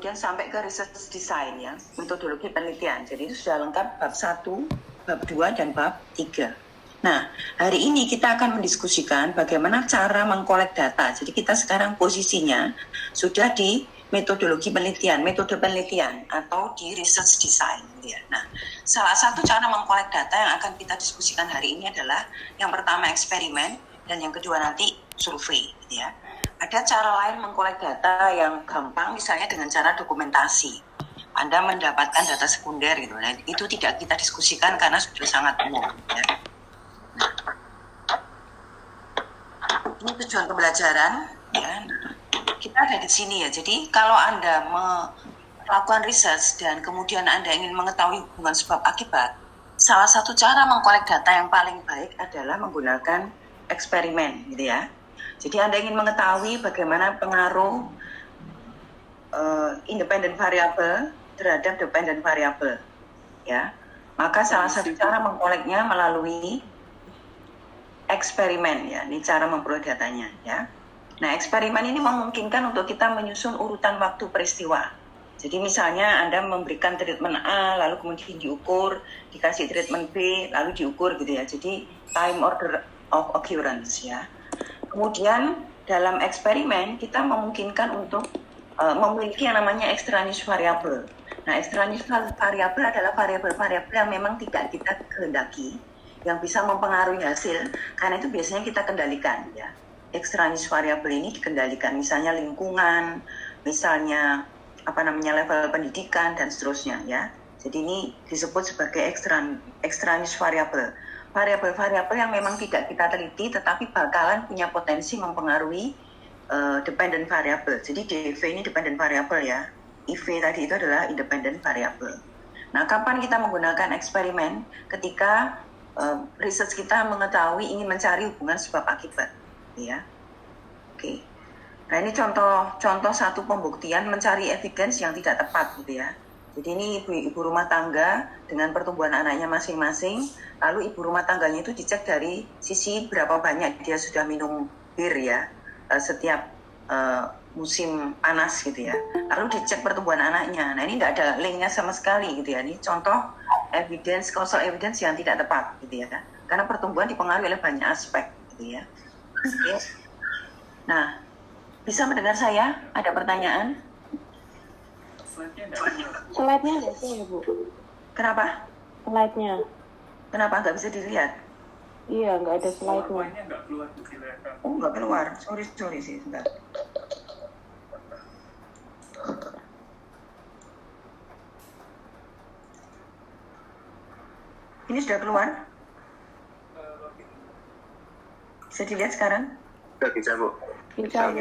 kemudian sampai ke research design ya, metodologi penelitian. Jadi itu sudah lengkap bab 1, bab 2, dan bab 3. Nah, hari ini kita akan mendiskusikan bagaimana cara mengkolek data. Jadi kita sekarang posisinya sudah di metodologi penelitian, metode penelitian atau di research design ya. Nah, salah satu cara mengkolek data yang akan kita diskusikan hari ini adalah yang pertama eksperimen dan yang kedua nanti survei ya. Ada cara lain mengkolek data yang gampang, misalnya dengan cara dokumentasi. Anda mendapatkan data sekunder gitu. Nah, itu tidak kita diskusikan karena sudah sangat umum. Ya. Nah, ini tujuan pembelajaran. Ya. Kita ada di sini ya. Jadi kalau Anda melakukan research dan kemudian Anda ingin mengetahui hubungan sebab akibat, salah satu cara mengkolek data yang paling baik adalah menggunakan eksperimen, gitu ya. Jadi Anda ingin mengetahui bagaimana pengaruh independent variable terhadap dependent variable, ya. Maka salah satu cara mengkoleknya melalui eksperimen, ya. Ini cara memperoleh datanya, ya. Nah, eksperimen ini memungkinkan untuk kita menyusun urutan waktu peristiwa. Jadi misalnya Anda memberikan treatment A, lalu kemudian diukur, dikasih treatment B, lalu diukur gitu ya. Jadi time order of occurrence, ya. Kemudian dalam eksperimen kita memungkinkan untuk memiliki yang namanya extraneous variable. Nah, extraneous variable adalah variabel-variabel yang memang tidak kita kehendaki, yang bisa mempengaruhi hasil, karena itu biasanya kita kendalikan ya. Extraneous variable ini dikendalikan, misalnya lingkungan, misalnya level pendidikan dan seterusnya ya. Jadi ini disebut sebagai extraneous variable. Variabel-variabel yang memang tidak kita teliti tetapi bakalan punya potensi mempengaruhi dependent variable. Jadi DV ini dependent variable ya. IV tadi itu adalah independent variable. Nah, kapan kita menggunakan eksperimen? Ketika research kita mengetahui ingin mencari hubungan sebab akibat, ya. Oke. Nah, ini contoh satu pembuktian mencari evidence yang tidak tepat gitu ya. Jadi ini ibu rumah tangga dengan pertumbuhan anaknya masing-masing, lalu ibu rumah tangganya itu dicek dari sisi berapa banyak dia sudah minum bir ya, setiap musim panas gitu ya. Lalu dicek pertumbuhan anaknya. Nah, ini tidak ada linknya sama sekali gitu ya. Ini contoh causal evidence yang tidak tepat gitu ya. Karena pertumbuhan dipengaruhi oleh banyak aspek gitu ya. Oke. Nah, bisa mendengar saya? Ada pertanyaan? Slide-nya ada sih ya, Bu. Kenapa? Slide-nya. Kenapa nggak bisa dilihat? Iya, nggak ada slide-nya. Oh, nggak keluar. Sorry sih, sebentar. Ini sudah keluar? Bisa dilihat sekarang? Bisa, Bu. Bisa.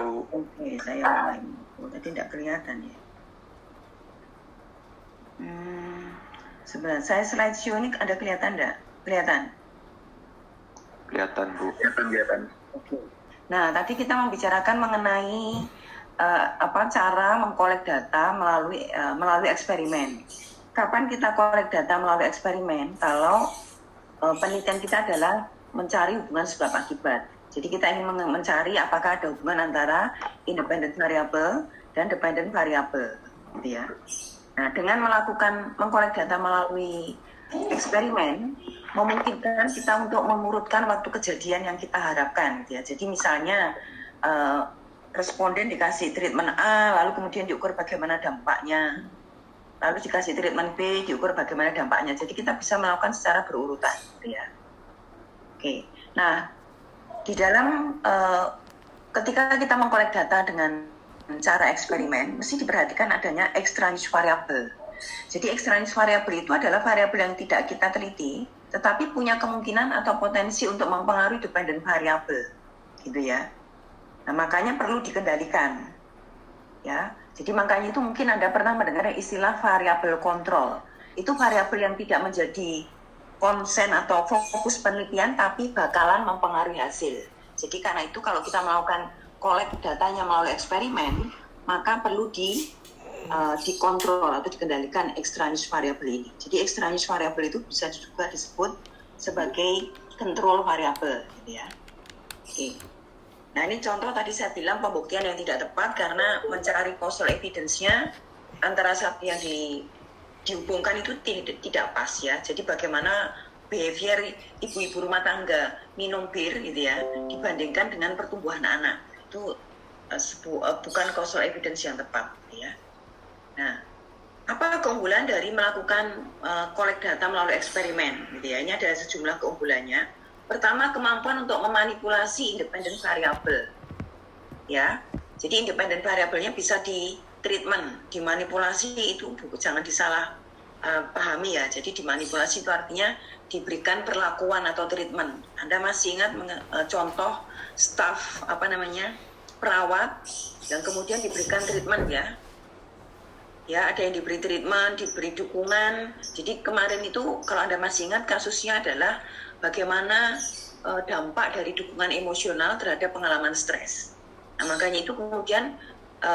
Bu. Oke, saya mulai. Oh, tadi tidak kelihatan ya. Sebenarnya saya slideshow ini ada kelihatan enggak? Kelihatan? Kelihatan, Bu. Kelihatan. Oke. Nah, tadi kita membicarakan mengenai cara mengkolek data melalui eksperimen. Kapan kita kolek data melalui eksperimen? Kalau penelitian kita adalah mencari hubungan sebab akibat. Jadi kita ingin mencari apakah ada hubungan antara independent variable dan dependent variable, gitu ya. Nah, dengan mengkolek data melalui eksperimen, memungkinkan kita untuk mengurutkan waktu kejadian yang kita harapkan, gitu ya. Jadi misalnya responden dikasih treatment A, lalu kemudian diukur bagaimana dampaknya, lalu dikasih treatment B, diukur bagaimana dampaknya. Jadi kita bisa melakukan secara berurutan, gitu ya. Oke. Nah, di dalam ketika kita mengkolek data dengan cara eksperimen, mesti diperhatikan adanya extraneous variable. Jadi extraneous variable itu adalah variabel yang tidak kita teliti, tetapi punya kemungkinan atau potensi untuk mempengaruhi dependent variable, gitu ya. Nah, makanya perlu dikendalikan, ya. Jadi makanya itu mungkin Anda pernah mendengar istilah variabel kontrol. Itu variabel yang tidak menjadi konsen atau fokus penelitian tapi bakalan mempengaruhi hasil. Jadi karena itu kalau kita melakukan kolek datanya melalui eksperimen, maka perlu dikontrol atau dikendalikan extraneous variable ini. Jadi extraneous variable itu bisa juga disebut sebagai control variable, gitu ya. Oke. Nah ini contoh tadi saya bilang pembuktian yang tidak tepat karena mencari causal evidence-nya antara satu yang dihubungkan itu tidak pas ya. Jadi bagaimana behavior ibu-ibu rumah tangga minum bir gitu ya dibandingkan dengan pertumbuhan anak itu bukan causal evidence yang tepat ya. Nah, apa keunggulan dari melakukan collect data melalui eksperimen gitu ya? Ini ada sejumlah keunggulannya. Pertama, kemampuan untuk memanipulasi independent variable ya. Jadi independent variabelnya bisa di treatment, dimanipulasi itu jangan disalah pahami ya. Jadi dimanipulasi itu artinya diberikan perlakuan atau treatment. Anda masih ingat contoh staff perawat yang kemudian diberikan treatment ya. Ya, ada yang diberi treatment, diberi dukungan. Jadi kemarin itu kalau Anda masih ingat kasusnya adalah bagaimana dampak dari dukungan emosional terhadap pengalaman stres. Nah, makanya itu kemudian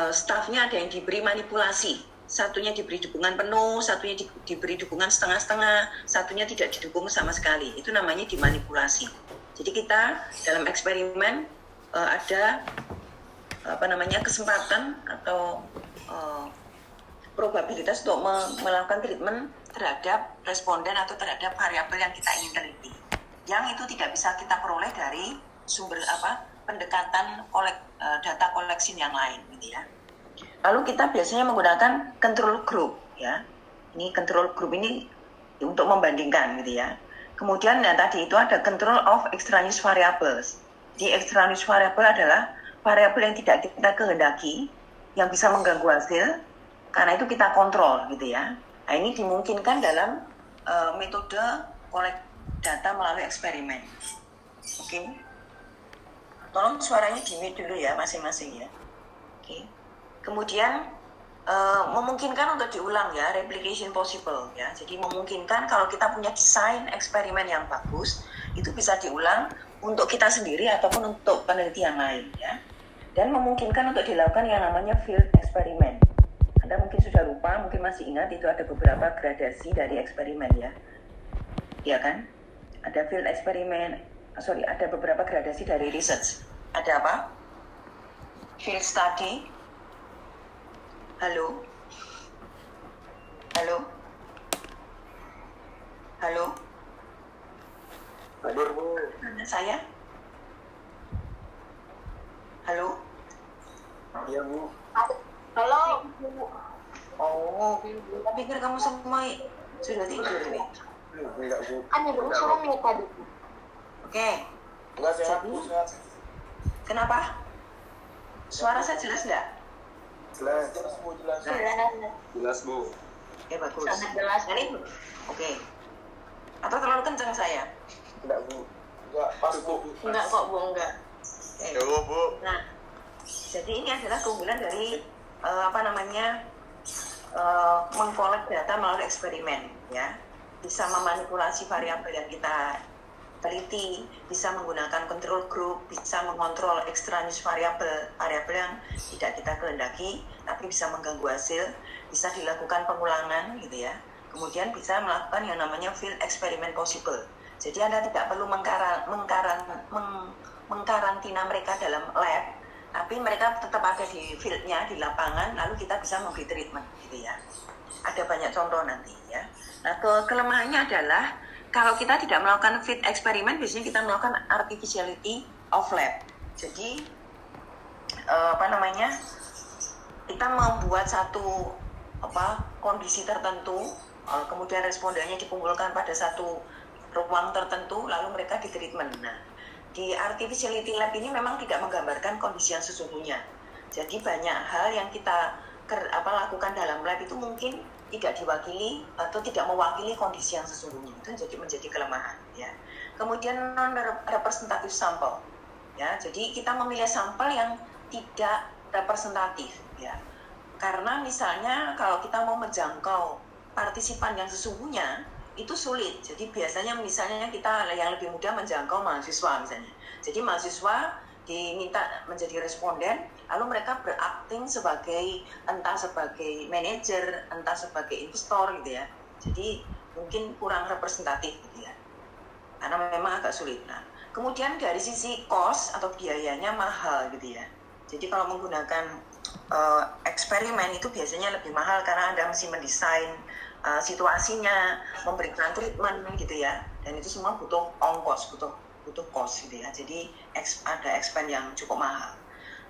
stafnya ada yang diberi manipulasi. Satunya diberi dukungan penuh, satunya diberi dukungan setengah-setengah, satunya tidak didukung sama sekali. Itu namanya dimanipulasi. Jadi kita dalam eksperimen ada kesempatan atau probabilitas untuk melakukan treatment terhadap responden atau terhadap variabel yang kita ingin teliti. Yang itu tidak bisa kita peroleh dari sumber pendekatan data collection yang lain gitu ya. Lalu kita biasanya menggunakan control group ya. Ini control group ini untuk membandingkan gitu ya. Kemudian tadi itu ada control of extraneous variables. Di extraneous variable adalah variabel yang tidak kita kehendaki yang bisa mengganggu hasil. Karena itu kita kontrol gitu ya. Nah ini dimungkinkan dalam metode collect data melalui eksperimen. Oke. Tolong suaranya di-mute dulu ya masing-masing ya. Oke. Kemudian memungkinkan untuk diulang ya, replication possible ya. Jadi memungkinkan kalau kita punya desain eksperimen yang bagus, itu bisa diulang untuk kita sendiri ataupun untuk peneliti yang lain ya. Dan memungkinkan untuk dilakukan yang namanya field experiment. Anda mungkin sudah lupa, mungkin masih ingat itu ada beberapa gradasi dari eksperimen ya. Iya kan? Ada field eksperimen, ada beberapa gradasi dari research. Ada apa? Field study. Halo? Halo? Halo? Hadir, Bu. Saya? Halo? Iya, Bu. Halo. Oh, saya pikir kamu semua sudah tidur nih. Enggak, Bu. Ada usulan ya tadi. Oke. Enggak sehat, Bu. Sehat. Kenapa? Suara saya jelas nggak? Jelas, Bu. Jelas. Jelas, Bu. Oke, bagus. Sangat jelas. Ini? Oke. Atau terlalu kencang saya? Enggak, Bu. Enggak, pas, Bu. Enggak kok, Bu, enggak. Oke. Ya, Bu. Nah, jadi ini adalah keunggulan dari mengkolek data melalui eksperimen ya. Bisa memanipulasi variabel yang kita teliti, bisa menggunakan control group, bisa mengontrol extraneous variabel yang tidak kita kehendaki tapi bisa mengganggu hasil, bisa dilakukan pengulangan gitu ya. Kemudian bisa melakukan yang namanya field experiment possible. Jadi Anda tidak perlu mengkarantina mereka dalam lab, tapi mereka tetap ada di field-nya, di lapangan, lalu kita bisa memberi treatment gitu ya. Ada banyak contoh nanti ya. Nah, kelemahannya adalah kalau kita tidak melakukan field eksperimen, biasanya kita melakukan artificiality of lab. Jadi kita membuat satu kondisi tertentu, kemudian respondennya dikumpulkan pada satu ruang tertentu, lalu mereka di treatment. Nah, di artificiality lab ini memang tidak menggambarkan kondisi yang sesungguhnya. Jadi banyak hal yang kita lakukan dalam lab itu mungkin tidak diwakili atau tidak mewakili kondisi yang sesungguhnya. Itu menjadi kelemahan ya. Kemudian non representative sample ya. Jadi kita memilih sampel yang tidak representatif ya. Karena misalnya kalau kita mau menjangkau partisipan yang sesungguhnya itu sulit. Jadi biasanya misalnya kita yang lebih mudah menjangkau mahasiswa misalnya. Jadi mahasiswa diminta menjadi responden, lalu mereka berakting entah sebagai manajer, entah sebagai investor gitu ya. Jadi mungkin kurang representatif gitu ya. Karena memang agak sulit. Nah, Kemudian dari sisi cost atau biayanya mahal gitu ya. Jadi kalau menggunakan eksperimen itu biasanya lebih mahal karena Anda mesti mendesain situasinya, memberikan treatment gitu ya. Dan itu semua butuh ongkos, butuh cost gitu ya. Jadi ada expense yang cukup mahal.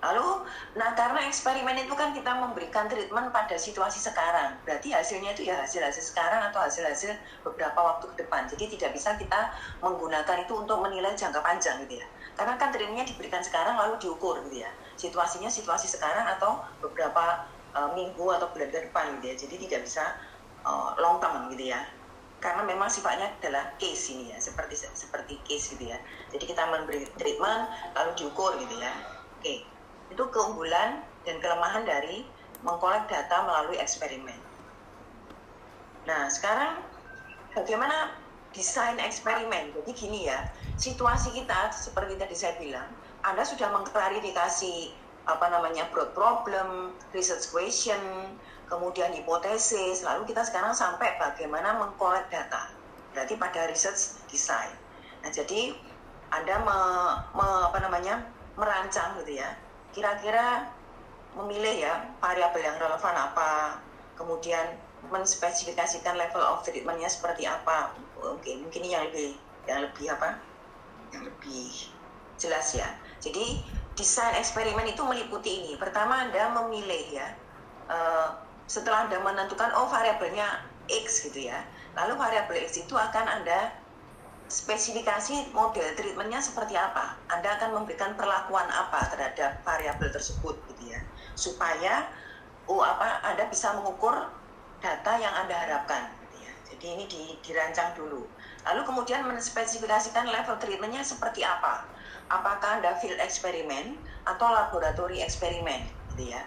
Lalu, nah karena eksperimen itu kan kita memberikan treatment pada situasi sekarang, berarti hasilnya itu ya hasil-hasil sekarang atau hasil-hasil beberapa waktu ke depan. Jadi tidak bisa kita menggunakan itu untuk menilai jangka panjang gitu ya. Karena kan treatmentnya diberikan sekarang lalu diukur gitu ya. Situasinya situasi sekarang atau beberapa minggu atau bulan ke depan gitu ya. Jadi tidak bisa long term gitu ya. Karena memang sifatnya adalah case ini ya, seperti case gitu ya. Jadi kita memberi treatment lalu diukur gitu ya. Oke. Itu keunggulan dan kelemahan dari mengkolek data melalui eksperimen. Nah, sekarang bagaimana desain eksperimen? Jadi gini ya, situasi kita seperti tadi saya bilang, Anda sudah mengklarifikasi broad problem, research question, kemudian hipotesis, lalu kita sekarang sampai bagaimana mengkolek data. Berarti pada research design. Nah, jadi Anda merancang gitu ya. Kira-kira memilih ya variabel yang relevan apa, kemudian menspesifikasikan level of treatment-nya seperti apa. Oke, mungkin ini yang lebih jelas ya. Jadi desain eksperimen itu meliputi ini. Pertama Anda memilih ya, setelah Anda menentukan variabelnya X gitu ya, lalu variabel X itu akan Anda spesifikasi model treatmentnya seperti apa. Anda akan memberikan perlakuan apa terhadap variabel tersebut gitu ya, supaya Anda bisa mengukur data yang Anda harapkan gitu ya. Jadi ini dirancang dulu. Lalu kemudian menspesifikasikan level treatmentnya seperti apa. Apakah Anda field eksperimen atau laboratori eksperimen gitu ya.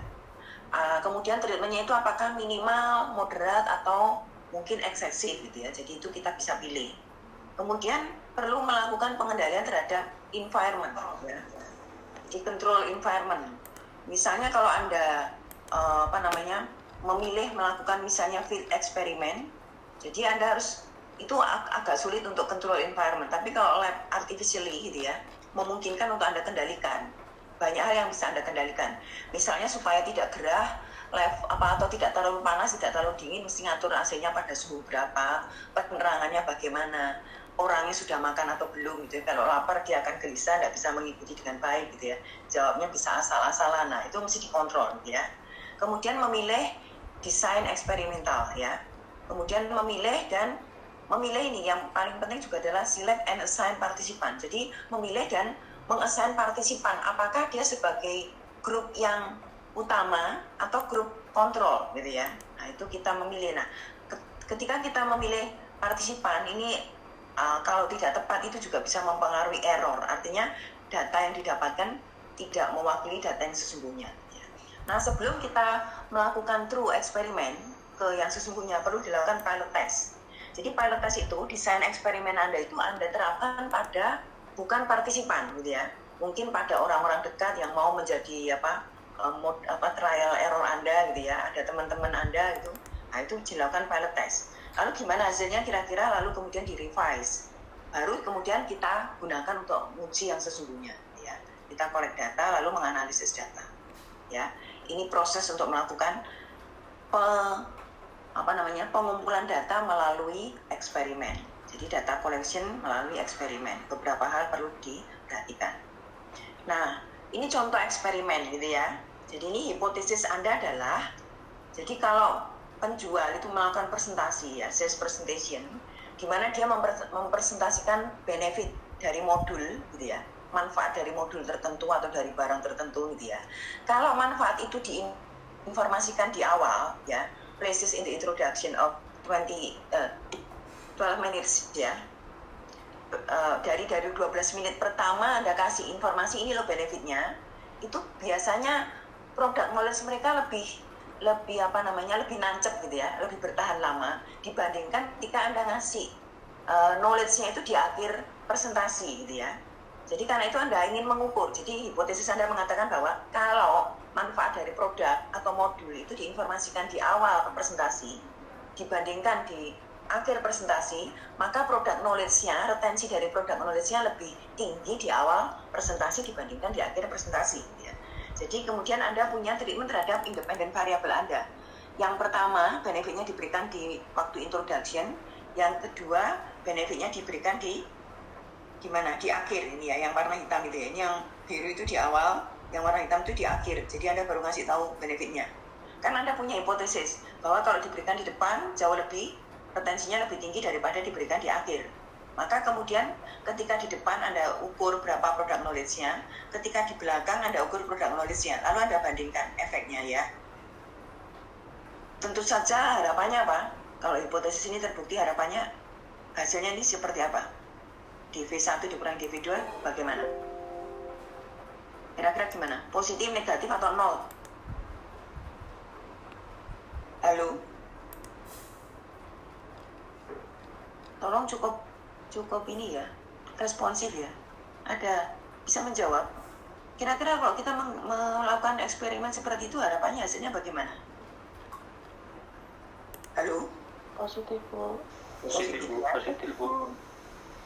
Kemudian treatmentnya itu apakah minimal, moderat atau mungkin eksesif gitu ya. Jadi itu kita bisa pilih. Kemudian perlu melakukan pengendalian terhadap environment ya. Jadi control environment. Misalnya kalau Anda memilih melakukan misalnya field eksperimen, jadi Anda harus itu agak sulit untuk control environment. Tapi kalau lab artificially gitu ya, memungkinkan untuk Anda kendalikan. Banyak hal yang bisa Anda kendalikan. Misalnya supaya tidak gerah, atau tidak terlalu panas, tidak terlalu dingin, mesti ngatur AC-nya pada suhu berapa, penerangannya bagaimana, orangnya sudah makan atau belum gitu ya. Kalau lapar dia akan gelisah, tidak bisa mengikuti dengan baik gitu ya. Jawabnya bisa asal-asalan. Nah, itu mesti dikontrol gitu ya. Kemudian memilih desain eksperimental ya. Kemudian memilih ini yang paling penting juga adalah select and assign partisipan. Jadi memilih dan mengassign partisipan, apakah dia sebagai grup yang utama atau grup kontrol gitu ya. Nah, itu kita memilih. Nah, ketika kita memilih partisipan ini kalau tidak tepat itu juga bisa mempengaruhi error. Artinya data yang didapatkan tidak mewakili data yang sesungguhnya. Nah, sebelum kita melakukan true eksperimen ke yang sesungguhnya perlu dilakukan pilot test. Jadi pilot test itu desain eksperimen Anda itu Anda terapkan pada bukan partisipan gitu ya. Mungkin pada orang-orang dekat yang mau menjadi trial error Anda gitu ya. Ada teman-teman Anda gitu. Nah, itu dilakukan pilot test. Lalu gimana hasilnya kira-kira, lalu kemudian di-revise. Baru kemudian kita gunakan untuk uji yang sesungguhnya ya. Kita collect data lalu menganalisis data. Ya. Ini proses untuk melakukan pengumpulan data melalui eksperimen. Jadi data collection melalui eksperimen. Beberapa hal perlu diperhatikan. Nah, ini contoh eksperimen gitu ya. Jadi ini hipotesis Anda adalah, jadi kalau penjual itu melakukan presentasi ya, sales presentation, di mana dia mempresentasikan benefit dari modul gitu ya, manfaat dari modul tertentu atau dari barang tertentu gitu ya. Kalau manfaat itu diinformasikan di awal ya, places in the introduction of 12 minutes ya. Dari 12 menit pertama Anda kasih informasi ini loh benefitnya, itu biasanya produk knowledge mereka lebih nancep gitu ya, lebih bertahan lama dibandingkan ketika Anda ngasih knowledge-nya itu di akhir presentasi gitu ya. Jadi karena itu Anda ingin mengukur. Jadi hipotesis Anda mengatakan bahwa kalau manfaat dari produk atau modul itu diinformasikan di awal presentasi dibandingkan di akhir presentasi, maka product knowledge-nya, retensi dari product knowledge-nya lebih tinggi di awal presentasi dibandingkan di akhir presentasi. Ya. Jadi kemudian Anda punya treatment terhadap independent variable Anda. Yang pertama, benefit-nya diberikan di waktu introduction. Yang kedua, benefit-nya diberikan di mana? Di akhir ini ya, yang warna hitam itu ya. Ini yang biru itu di awal, yang warna hitam itu di akhir. Jadi Anda baru ngasih tahu benefit-nya. Kan Anda punya hipotesis bahwa kalau diberikan di depan jauh lebih retensinya lebih tinggi daripada diberikan di akhir. Maka kemudian ketika di depan Anda ukur berapa product knowledge-nya, ketika di belakang Anda ukur product knowledge-nya, lalu Anda bandingkan efeknya ya. Tentu saja harapannya apa? Kalau hipotesis ini terbukti, harapannya hasilnya ini seperti apa? Di V1 dikurangi di V2 bagaimana? Kira-kira gimana? Positif, negatif, atau nol? Halo? Tolong cukup ini ya, responsif ya. Ada bisa menjawab. Kira-kira kalau kita melakukan eksperimen seperti itu, harapannya hasilnya bagaimana? Halo? Positif, Bu. Positif ya?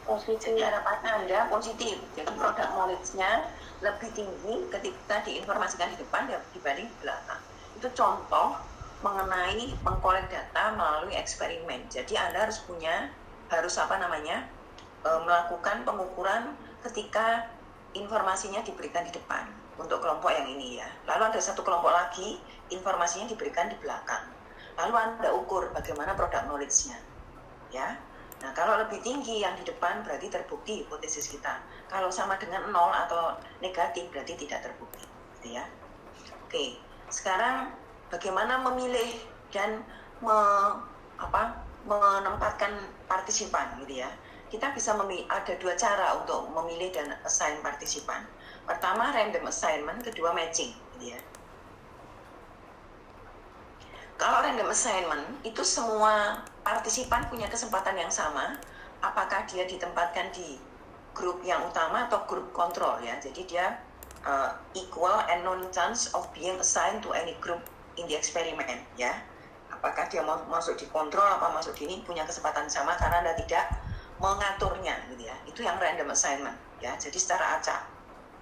Positif. Jadi harapannya Anda positif. Jadi product knowledge-nya lebih tinggi ketika diinformasikan di depan dibanding di belakang. Itu contoh mengenai mengkolek data melalui eksperimen. Jadi Anda harus melakukan pengukuran ketika informasinya diberikan di depan untuk kelompok yang ini ya. Lalu ada satu kelompok lagi, informasinya diberikan di belakang. Lalu Anda ukur bagaimana product knowledge-nya. Ya. Nah, kalau lebih tinggi yang di depan berarti terbukti hipotesis kita. Kalau sama dengan 0 atau negatif berarti tidak terbukti, gitu ya. Oke, sekarang bagaimana memilih dan menempatkan partisipan, gitu ya. Kita bisa ada dua cara untuk memilih dan assign partisipan. Pertama random assignment, kedua matching, gitu ya. Kalau random assignment itu semua partisipan punya kesempatan yang sama, apakah dia ditempatkan di grup yang utama atau grup kontrol ya. Jadi dia equal and non chance of being assigned to any group in the experiment ya. Apakah dia mau masuk di kontrol apa masuk di ini punya kesempatan sama karena Anda tidak mengaturnya gitu ya. Itu yang random assignment ya. Jadi secara acak.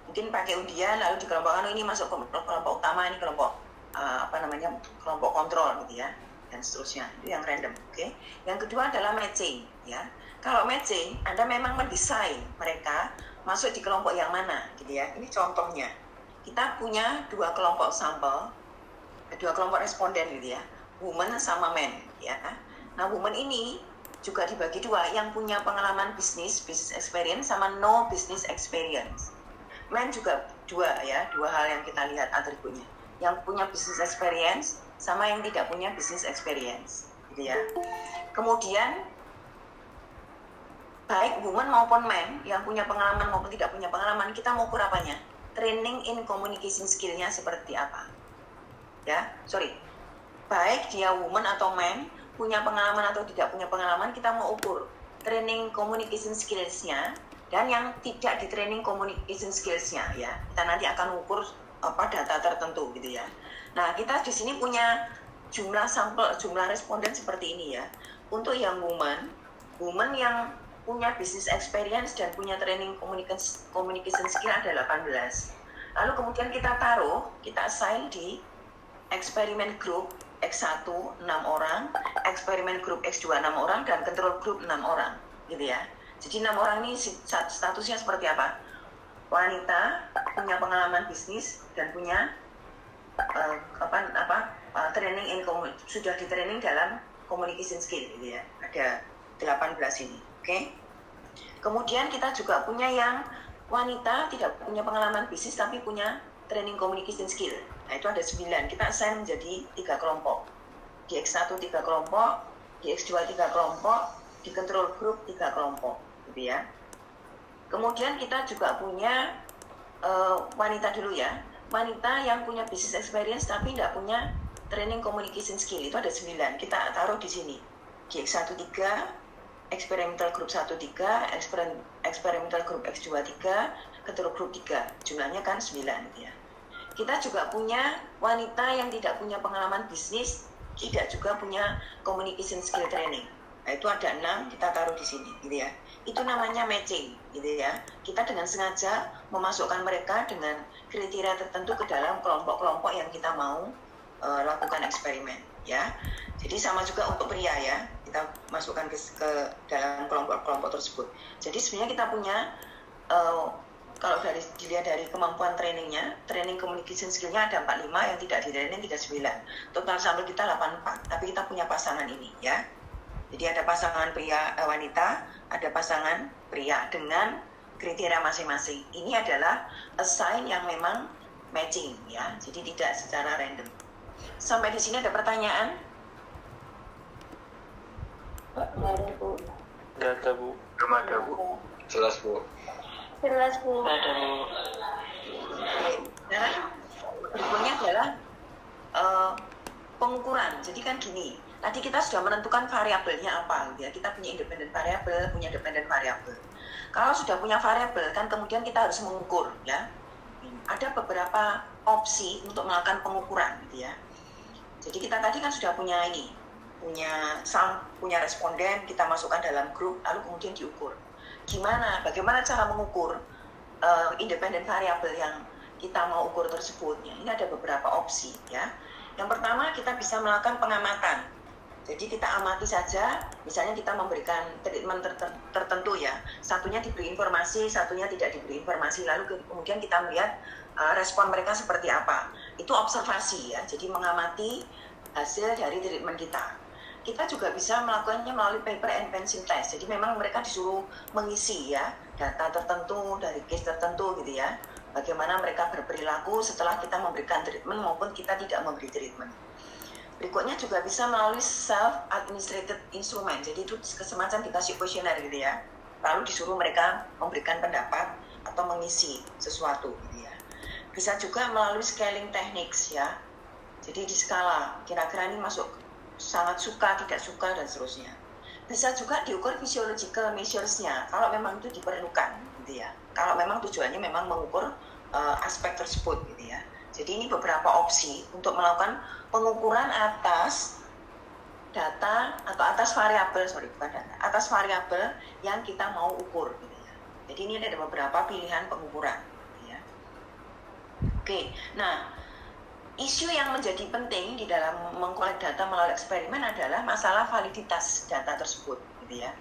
Mungkin pakai undian lalu dikelompokkan ini masuk ke kelompok utama, ini kelompok kelompok kontrol gitu ya, dan seterusnya. Itu yang random, oke. Yang kedua adalah matching ya. Kalau matching Anda memang mendesain mereka masuk di kelompok yang mana gitu ya. Ini contohnya. Kita punya dua kelompok sampel, dua kelompok responden gitu ya, woman sama men ya. Nah, woman ini juga dibagi dua, yang punya pengalaman business experience sama no business experience. Men juga dua ya, dua hal yang kita lihat atributnya, yang punya business experience sama yang tidak punya business experience gitu ya. Kemudian baik woman maupun man yang punya pengalaman maupun tidak punya pengalaman, kita mau ukur apanya? Training in communication skill-nya seperti apa ya, baik dia woman atau man punya pengalaman atau tidak punya pengalaman, kita mau ukur training communication skills-nya. Dan yang tidak di training communication skills-nya ya, kita nanti akan ukur data tertentu gitu ya. Nah, kita di sini punya jumlah sampel, jumlah responden seperti ini ya. Untuk yang woman yang punya business experience dan punya training communication skill ada 18. Lalu kemudian kita assign di eksperimen group X1 6 orang, eksperimen group X2 6 orang, dan control group 6 orang gitu ya. Jadi 6 orang ini statusnya seperti apa? Wanita, punya pengalaman bisnis dan punya training in sudah di training dalam communication skill gitu ya. Ada 18 ini, oke? Kemudian kita juga punya yang wanita tidak punya pengalaman bisnis tapi punya training communication skill. Nah, itu ada 9. Kita assign menjadi 3 kelompok. Di X1 3 kelompok, di X2 3 kelompok, di control group 3 kelompok gitu ya. Kemudian kita juga punya wanita dulu ya. Wanita yang punya business experience tapi tidak punya training communication skill, itu ada 9. Kita taruh di sini. Di X1 3, experimental group 1 3, experimental group X2 3, control group 3. Jumlahnya kan 9 gitu ya. Kita juga punya wanita yang tidak punya pengalaman bisnis, tidak juga punya communication skill training. Nah, itu ada 6, kita taruh di sini, gitu ya. Itu namanya matching, gitu ya. Kita dengan sengaja memasukkan mereka dengan kriteria tertentu ke dalam kelompok-kelompok yang kita mau lakukan eksperimen, ya. Jadi sama juga untuk pria ya, kita masukkan ke dalam kelompok-kelompok tersebut. Jadi sebenarnya kita punya kalau dilihat dari kemampuan trainingnya, training communication skill-nya ada 45, yang tidak di training 39. Total sampel kita 84, tapi kita punya pasangan ini ya. Jadi ada pasangan wanita, ada pasangan pria dengan kriteria masing-masing. Ini adalah assign yang memang matching ya, jadi tidak secara random. Sampai di sini ada pertanyaan? Nggak ada, Bu. Nggak ada, Bu. Belum ada, Bu. Jelas, Bu. Jelas, Bu. Nggak ada, Bu. Nah, berikutnya adalah pengukuran. Jadi kan gini, tadi kita sudah menentukan variabelnya apa, gitu ya. Kita punya independent variable, punya dependent variable. Kalau sudah punya variabel, kan kemudian kita harus mengukur, ya. Ada beberapa opsi untuk melakukan pengukuran, gitu ya. Jadi kita tadi kan sudah punya ini, punya responden, kita masukkan dalam grup, lalu kemudian diukur. Bagaimana cara mengukur independent variable yang kita mau ukur tersebut? Ya, ini ada beberapa opsi, ya. Yang pertama, kita bisa melakukan pengamatan. Jadi kita amati saja, misalnya kita memberikan treatment tertentu ya, satunya diberi informasi, satunya tidak diberi informasi, lalu kemudian kita melihat respon mereka seperti apa. Itu observasi ya, jadi mengamati hasil dari treatment kita. Kita juga bisa melakukannya melalui paper and pencil test, jadi memang mereka disuruh mengisi ya, data tertentu dari case tertentu gitu ya, bagaimana mereka berperilaku setelah kita memberikan treatment maupun kita tidak memberi treatment. Berikutnya juga bisa melalui self-administrated instrument, jadi itu semacam dikasih kuesioner gitu ya, lalu disuruh mereka memberikan pendapat atau mengisi sesuatu gitu ya. Bisa juga melalui scaling techniques ya, jadi di skala, kira-kira ini masuk sangat suka, tidak suka, dan seterusnya. Bisa juga diukur physiological measures-nya, kalau memang itu diperlukan gitu ya, kalau memang tujuannya memang mengukur aspek tersebut gitu ya. Jadi ini beberapa opsi untuk melakukan pengukuran atas data atau atas variabel yang kita mau ukur gitu ya. Jadi ini ada beberapa pilihan pengukuran gitu ya. Oke, nah isu yang menjadi penting di dalam mengkolek data melalui eksperimen adalah masalah validitas data tersebut gitu ya.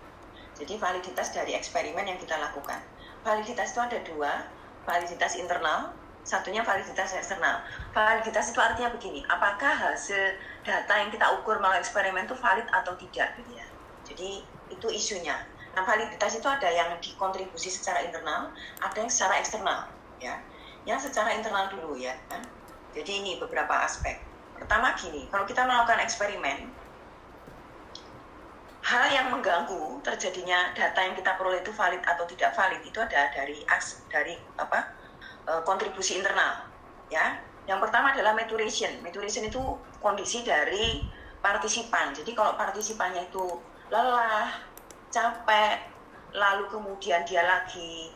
Jadi validitas dari eksperimen yang kita lakukan. Validitas itu ada dua, validitas internal, satunya validitas eksternal. Validitas itu artinya begini, apakah hasil data yang kita ukur melalui eksperimen itu valid atau tidak gitu ya. Jadi itu isunya. Nah, validitas itu ada yang dikontribusi secara internal, ada yang secara eksternal ya. Yang secara internal dulu ya. Jadi ini beberapa aspek. Pertama gini, kalau kita melakukan eksperimen, hal yang mengganggu terjadinya data yang kita peroleh itu valid atau tidak valid itu ada dari kontribusi internal ya. Yang pertama adalah maturation. Maturation itu kondisi dari partisipan. Jadi kalau partisipannya itu lelah, capek, lalu kemudian dia lagi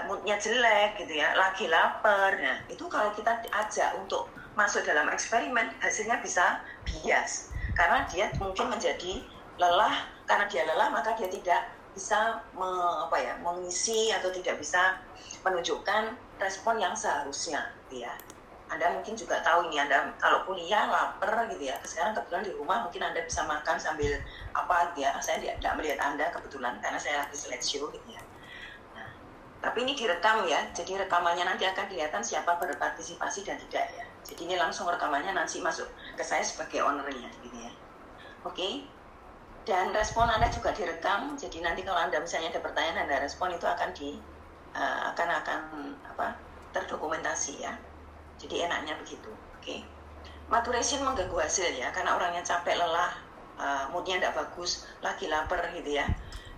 moodnya jelek gitu ya, lagi lapar. Nah, itu kalau kita ajak untuk masuk dalam eksperimen, hasilnya bisa bias. Karena dia mungkin menjadi lelah, karena dia lelah maka dia tidak bisa mengisi atau tidak bisa menunjukkan respon yang seharusnya gitu ya. Anda mungkin juga tahu ini, Anda kalau kuliah lapar gitu ya, sekarang kebetulan di rumah mungkin Anda bisa makan sambil apa gitu ya. Saya tidak melihat Anda kebetulan karena saya lagi slideshow gitu ya. Nah, tapi ini direkam ya, jadi rekamannya nanti akan kelihatan siapa berpartisipasi dan tidak ya. Jadi ini langsung rekamannya nanti masuk ke saya sebagai ownernya gitu ya. Oke. Dan respon Anda juga direkam, jadi nanti kalau Anda misalnya ada pertanyaan Anda respon itu akan terdokumentasi ya. Jadi enaknya begitu, oke. Maturation mengganggu hasil ya, karena orangnya capek, lelah, moodnya tidak bagus, lagi lapar gitu ya,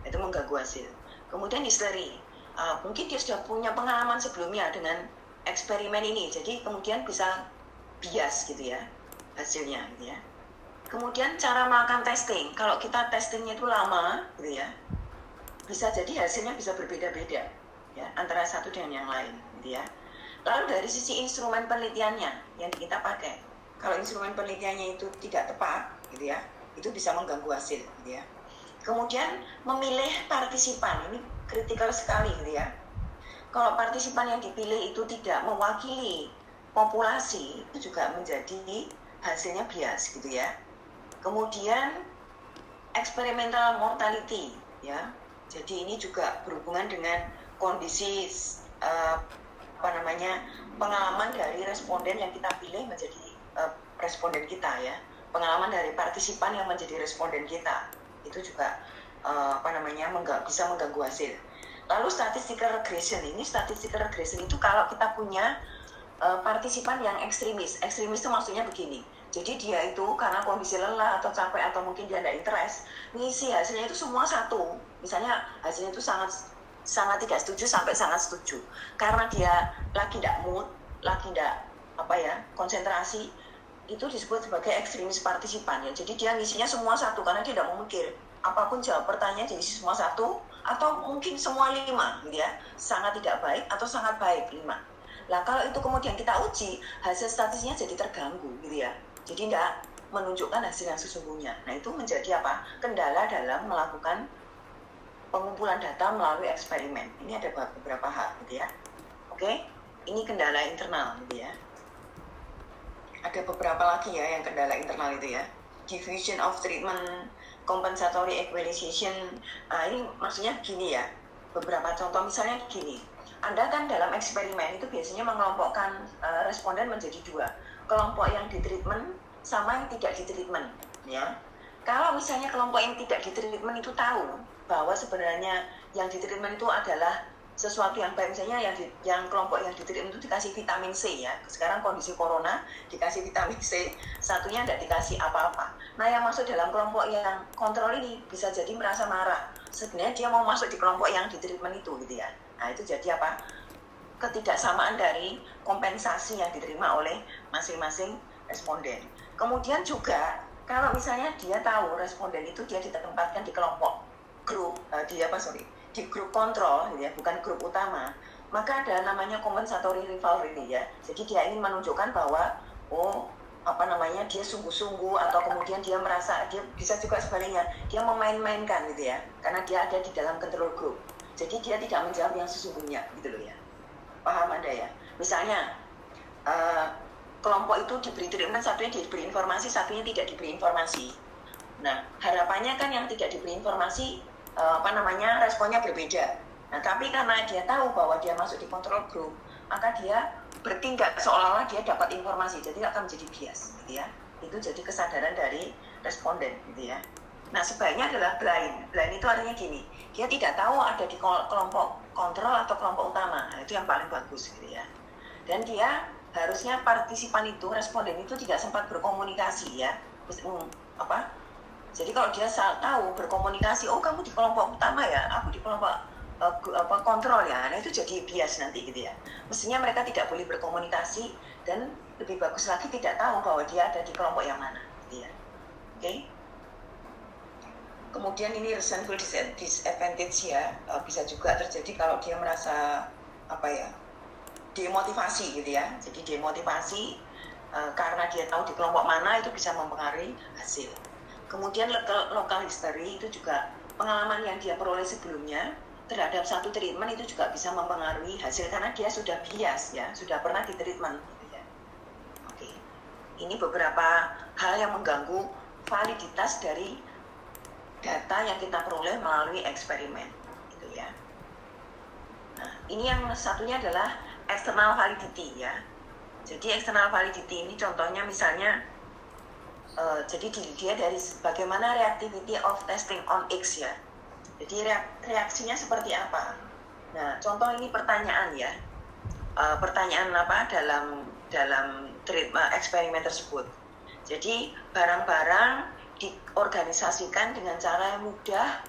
itu mengganggu hasil. Kemudian history, mungkin dia sudah punya pengalaman sebelumnya dengan eksperimen ini, jadi kemudian bisa bias gitu ya hasilnya gitu ya. Kemudian cara melakukan testing, kalau kita testingnya itu lama gitu ya, bisa jadi hasilnya bisa berbeda-beda ya antara satu dengan yang lain gitu ya. Lalu dari sisi instrumen penelitiannya yang kita pakai, kalau instrumen penelitiannya itu tidak tepat gitu ya, itu bisa mengganggu hasil gitu ya. Kemudian memilih partisipan, ini kritikal sekali gitu ya. Kalau partisipan yang dipilih itu tidak mewakili populasi, itu juga menjadi hasilnya bias gitu ya. Kemudian experimental mortality ya. Jadi ini juga berhubungan dengan kondisi pengalaman dari responden yang kita pilih menjadi responden kita ya. Pengalaman dari partisipan yang menjadi responden kita itu juga bisa mengganggu hasil. Lalu statistical regression, ini statistical regression itu kalau kita punya partisipan yang ekstremis itu maksudnya begini, jadi dia itu karena kondisi lelah atau capek atau mungkin dia tidak interest, ngisi hasilnya itu semua satu, misalnya hasilnya itu sangat tidak setuju sampai sangat setuju, karena dia lagi tidak mood, lagi tidak konsentrasi, itu disebut sebagai ekstremis partisipan ya. Jadi dia ngisinya semua satu karena dia tidak memikir apapun jawab pertanyaan, jadi semua satu atau mungkin semua 5 gitu ya, sangat tidak baik atau sangat baik 5. Nah kalau itu kemudian kita uji, hasil statistiknya jadi terganggu gitu ya, jadi tidak menunjukkan hasil yang sesungguhnya. Nah itu menjadi kendala dalam melakukan pengumpulan data melalui eksperimen. Ini ada beberapa hal gitu ya. Oke, ini kendala internal gitu ya. Ada beberapa lagi ya yang kendala internal itu ya. Diffusion of treatment, compensatory equalization. Ini maksudnya gini ya, beberapa contoh misalnya gini. Anda kan dalam eksperimen itu biasanya mengelompokkan responden menjadi 2. Kelompok yang ditreatment sama yang tidak ditreatment ya. Kalau misalnya kelompok yang tidak ditreatment itu tahu bahwa sebenarnya yang ditreatment itu adalah sesuatu yang baik, misalnya yang kelompok yang ditreatment itu dikasih vitamin C ya. Sekarang kondisi corona dikasih vitamin C, satunya tidak dikasih apa-apa. Nah yang masuk dalam kelompok yang kontrol ini bisa jadi merasa marah. Sebenarnya dia mau masuk di kelompok yang ditreatment itu gitu ya. Nah itu jadi ketidaksamaan dari kompensasi yang diterima oleh masing-masing responden. Kemudian juga kalau misalnya dia tahu responden itu dia ditempatkan di kelompok grup di grup kontrol ya, bukan grup utama, maka ada namanya compensatory rivalry ya. Jadi dia ingin menunjukkan bahwa dia sungguh-sungguh, atau kemudian dia merasa, dia bisa juga sebaliknya, dia memain-mainkan gitu ya, karena dia ada di dalam control group. Jadi dia tidak menjawab yang sesungguhnya gitu loh ya. Paham Anda ya? Misalnya kelompok itu diberi treatment, satunya diberi informasi, satunya tidak diberi informasi. Nah, harapannya kan yang tidak diberi informasi responnya berbeda. Nah, tapi karena dia tahu bahwa dia masuk di control group, maka dia bertindak seolah-olah dia dapat informasi, jadi akan menjadi bias gitu ya. Itu jadi kesadaran dari responden gitu ya. Nah sebaiknya adalah blind. Blind itu artinya gini, dia tidak tahu ada di kelompok kontrol atau kelompok utama. Nah, itu yang paling bagus gitu ya. Dan dia harusnya partisipan itu, responden itu tidak sempat berkomunikasi ya. Jadi kalau dia tahu berkomunikasi, oh kamu di kelompok utama ya, aku di kelompok kontrol ya, nah itu jadi bias nanti gitu ya. Mestinya mereka tidak boleh berkomunikasi, dan lebih bagus lagi tidak tahu bahwa dia ada di kelompok yang mana gitu ya. Oke? Kemudian ini resentful disadvantage ya, bisa juga terjadi kalau dia merasa demotivasi gitu ya. Jadi demotivasi karena dia tahu di kelompok mana, itu bisa mempengaruhi hasil. Kemudian local history itu juga pengalaman yang dia peroleh sebelumnya terhadap satu treatment itu juga bisa mempengaruhi hasil, karena dia sudah bias ya, sudah pernah di treatment gitu ya. Oke. Ini beberapa hal yang mengganggu validitas dari data yang kita peroleh melalui eksperimen gitu ya. Nah, ini yang satunya adalah external validity ya. Jadi external validity ini contohnya misalnya jadi dia dari bagaimana reactivity of testing on X ya. Jadi reaksinya seperti apa? Nah, contoh ini pertanyaan ya. Pertanyaan dalam eksperimen tersebut. Jadi barang-barang diorganisasikan dengan cara yang mudah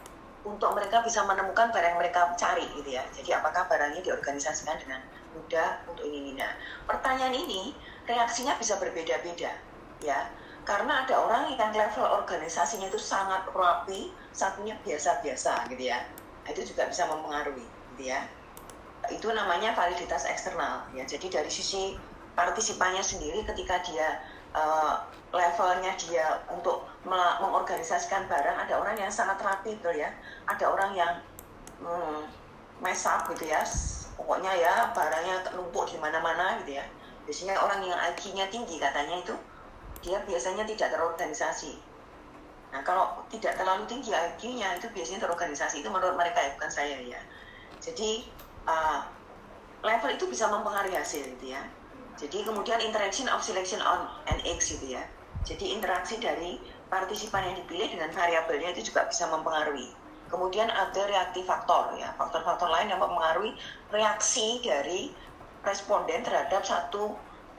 untuk mereka bisa menemukan barang yang mereka cari gitu ya. Jadi apakah barangnya diorganisasikan dengan mudah untuk ini. Nah, pertanyaan ini reaksinya bisa berbeda-beda ya. Karena ada orang yang level organisasinya itu sangat rapi, satunya biasa-biasa gitu ya. Itu juga bisa mempengaruhi gitu ya. Itu namanya validitas eksternal ya. Jadi dari sisi partisipannya sendiri, ketika dia levelnya dia untuk mengorganisasikan barang. Ada orang yang sangat rapi gitu ya, ada orang yang mess up gitu ya, pokoknya ya barangnya numpuk di mana-mana gitu ya. Biasanya orang yang IQ-nya tinggi katanya itu dia biasanya tidak terorganisasi. Nah kalau tidak terlalu tinggi IQ-nya itu biasanya terorganisasi, itu menurut mereka ya, bukan saya ya. Jadi level itu bisa mempengaruhi hasil gitu ya. Jadi kemudian interaction of selection on and X gitu ya. Jadi interaksi dari partisipan yang dipilih dengan variabelnya itu juga bisa mempengaruhi. Kemudian ada reaktif faktor ya, faktor-faktor lain yang mempengaruhi reaksi dari responden terhadap satu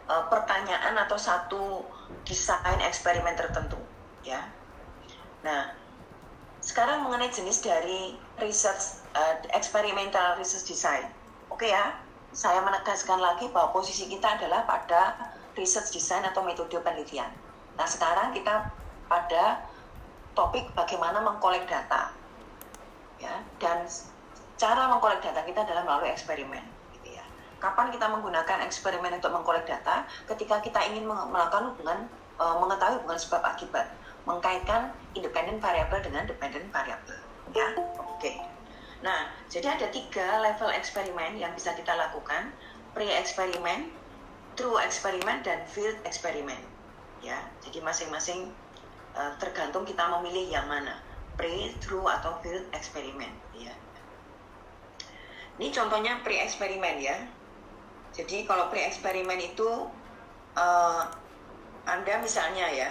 pertanyaan atau satu desain eksperimen tertentu ya. Nah, sekarang mengenai jenis dari research experimental research design. Oke ya, saya menegaskan lagi bahwa posisi kita adalah pada research design atau metode penelitian. Nah, sekarang kita pada topik bagaimana mengkolek data. Ya, dan cara mengkolek data kita adalah melalui eksperimen gitu ya. Kapan kita menggunakan eksperimen untuk mengkolek data? Ketika kita ingin melakukan hubungan mengetahui hubungan sebab akibat, mengkaitkan independent variable dengan dependent variable ya. Oke. Nah, jadi ada 3 level eksperimen yang bisa kita lakukan: pre-eksperimen, true eksperimen, dan field eksperimen ya. Jadi masing-masing tergantung kita memilih yang mana, pre, true, atau field eksperimen ya. Ini contohnya pre-eksperimen ya. Jadi kalau pre-eksperimen itu Anda misalnya ya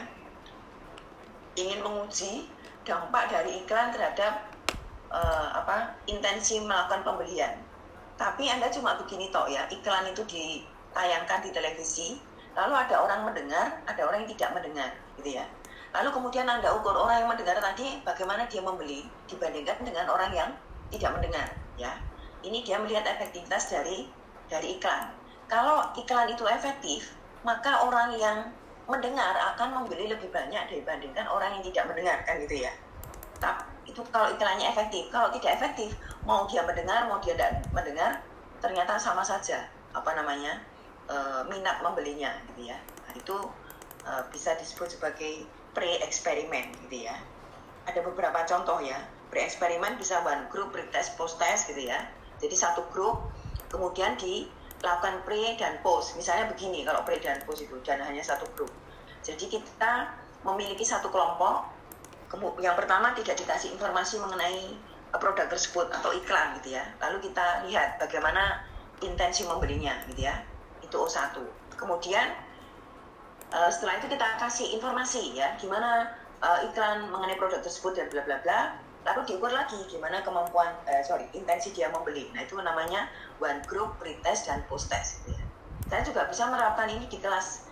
ingin menguji dampak dari iklan terhadap intensi melakukan pembelian. Tapi Anda cuma begini toh ya, iklan itu ditayangkan di televisi, lalu ada orang mendengar, ada orang yang tidak mendengar gitu ya. Lalu kemudian Anda ukur orang yang mendengar tadi bagaimana dia membeli dibandingkan dengan orang yang tidak mendengar ya. Ini dia melihat efektivitas dari iklan. Kalau iklan itu efektif, maka orang yang mendengar akan membeli lebih banyak dibandingkan orang yang tidak mendengar, kan gitu ya. Itu kalau iklannya efektif. Kalau tidak efektif, mau dia mendengar mau dia tidak mendengar, ternyata sama saja minat membelinya gitu ya. Nah, itu bisa disebut sebagai pre-eksperimen gitu ya. Ada beberapa contoh ya. Pre-eksperimen bisa one group, pre-test, post-test gitu ya. Jadi satu grup kemudian dilakukan pre dan post. Misalnya begini, kalau pre dan post itu dan hanya satu grup. Jadi kita memiliki satu kelompok. Yang pertama tidak dikasih informasi mengenai produk tersebut atau iklan gitu ya. Lalu kita lihat bagaimana intensi membelinya gitu ya. Itu O1. Kemudian setelah itu kita kasih informasi ya, gimana iklan mengenai produk tersebut dan bla bla bla. Lalu diukur lagi gimana intensi dia membeli. Nah, itu namanya one group, pre-test, dan post-test gitu ya. Saya juga bisa menerapkan ini di kelas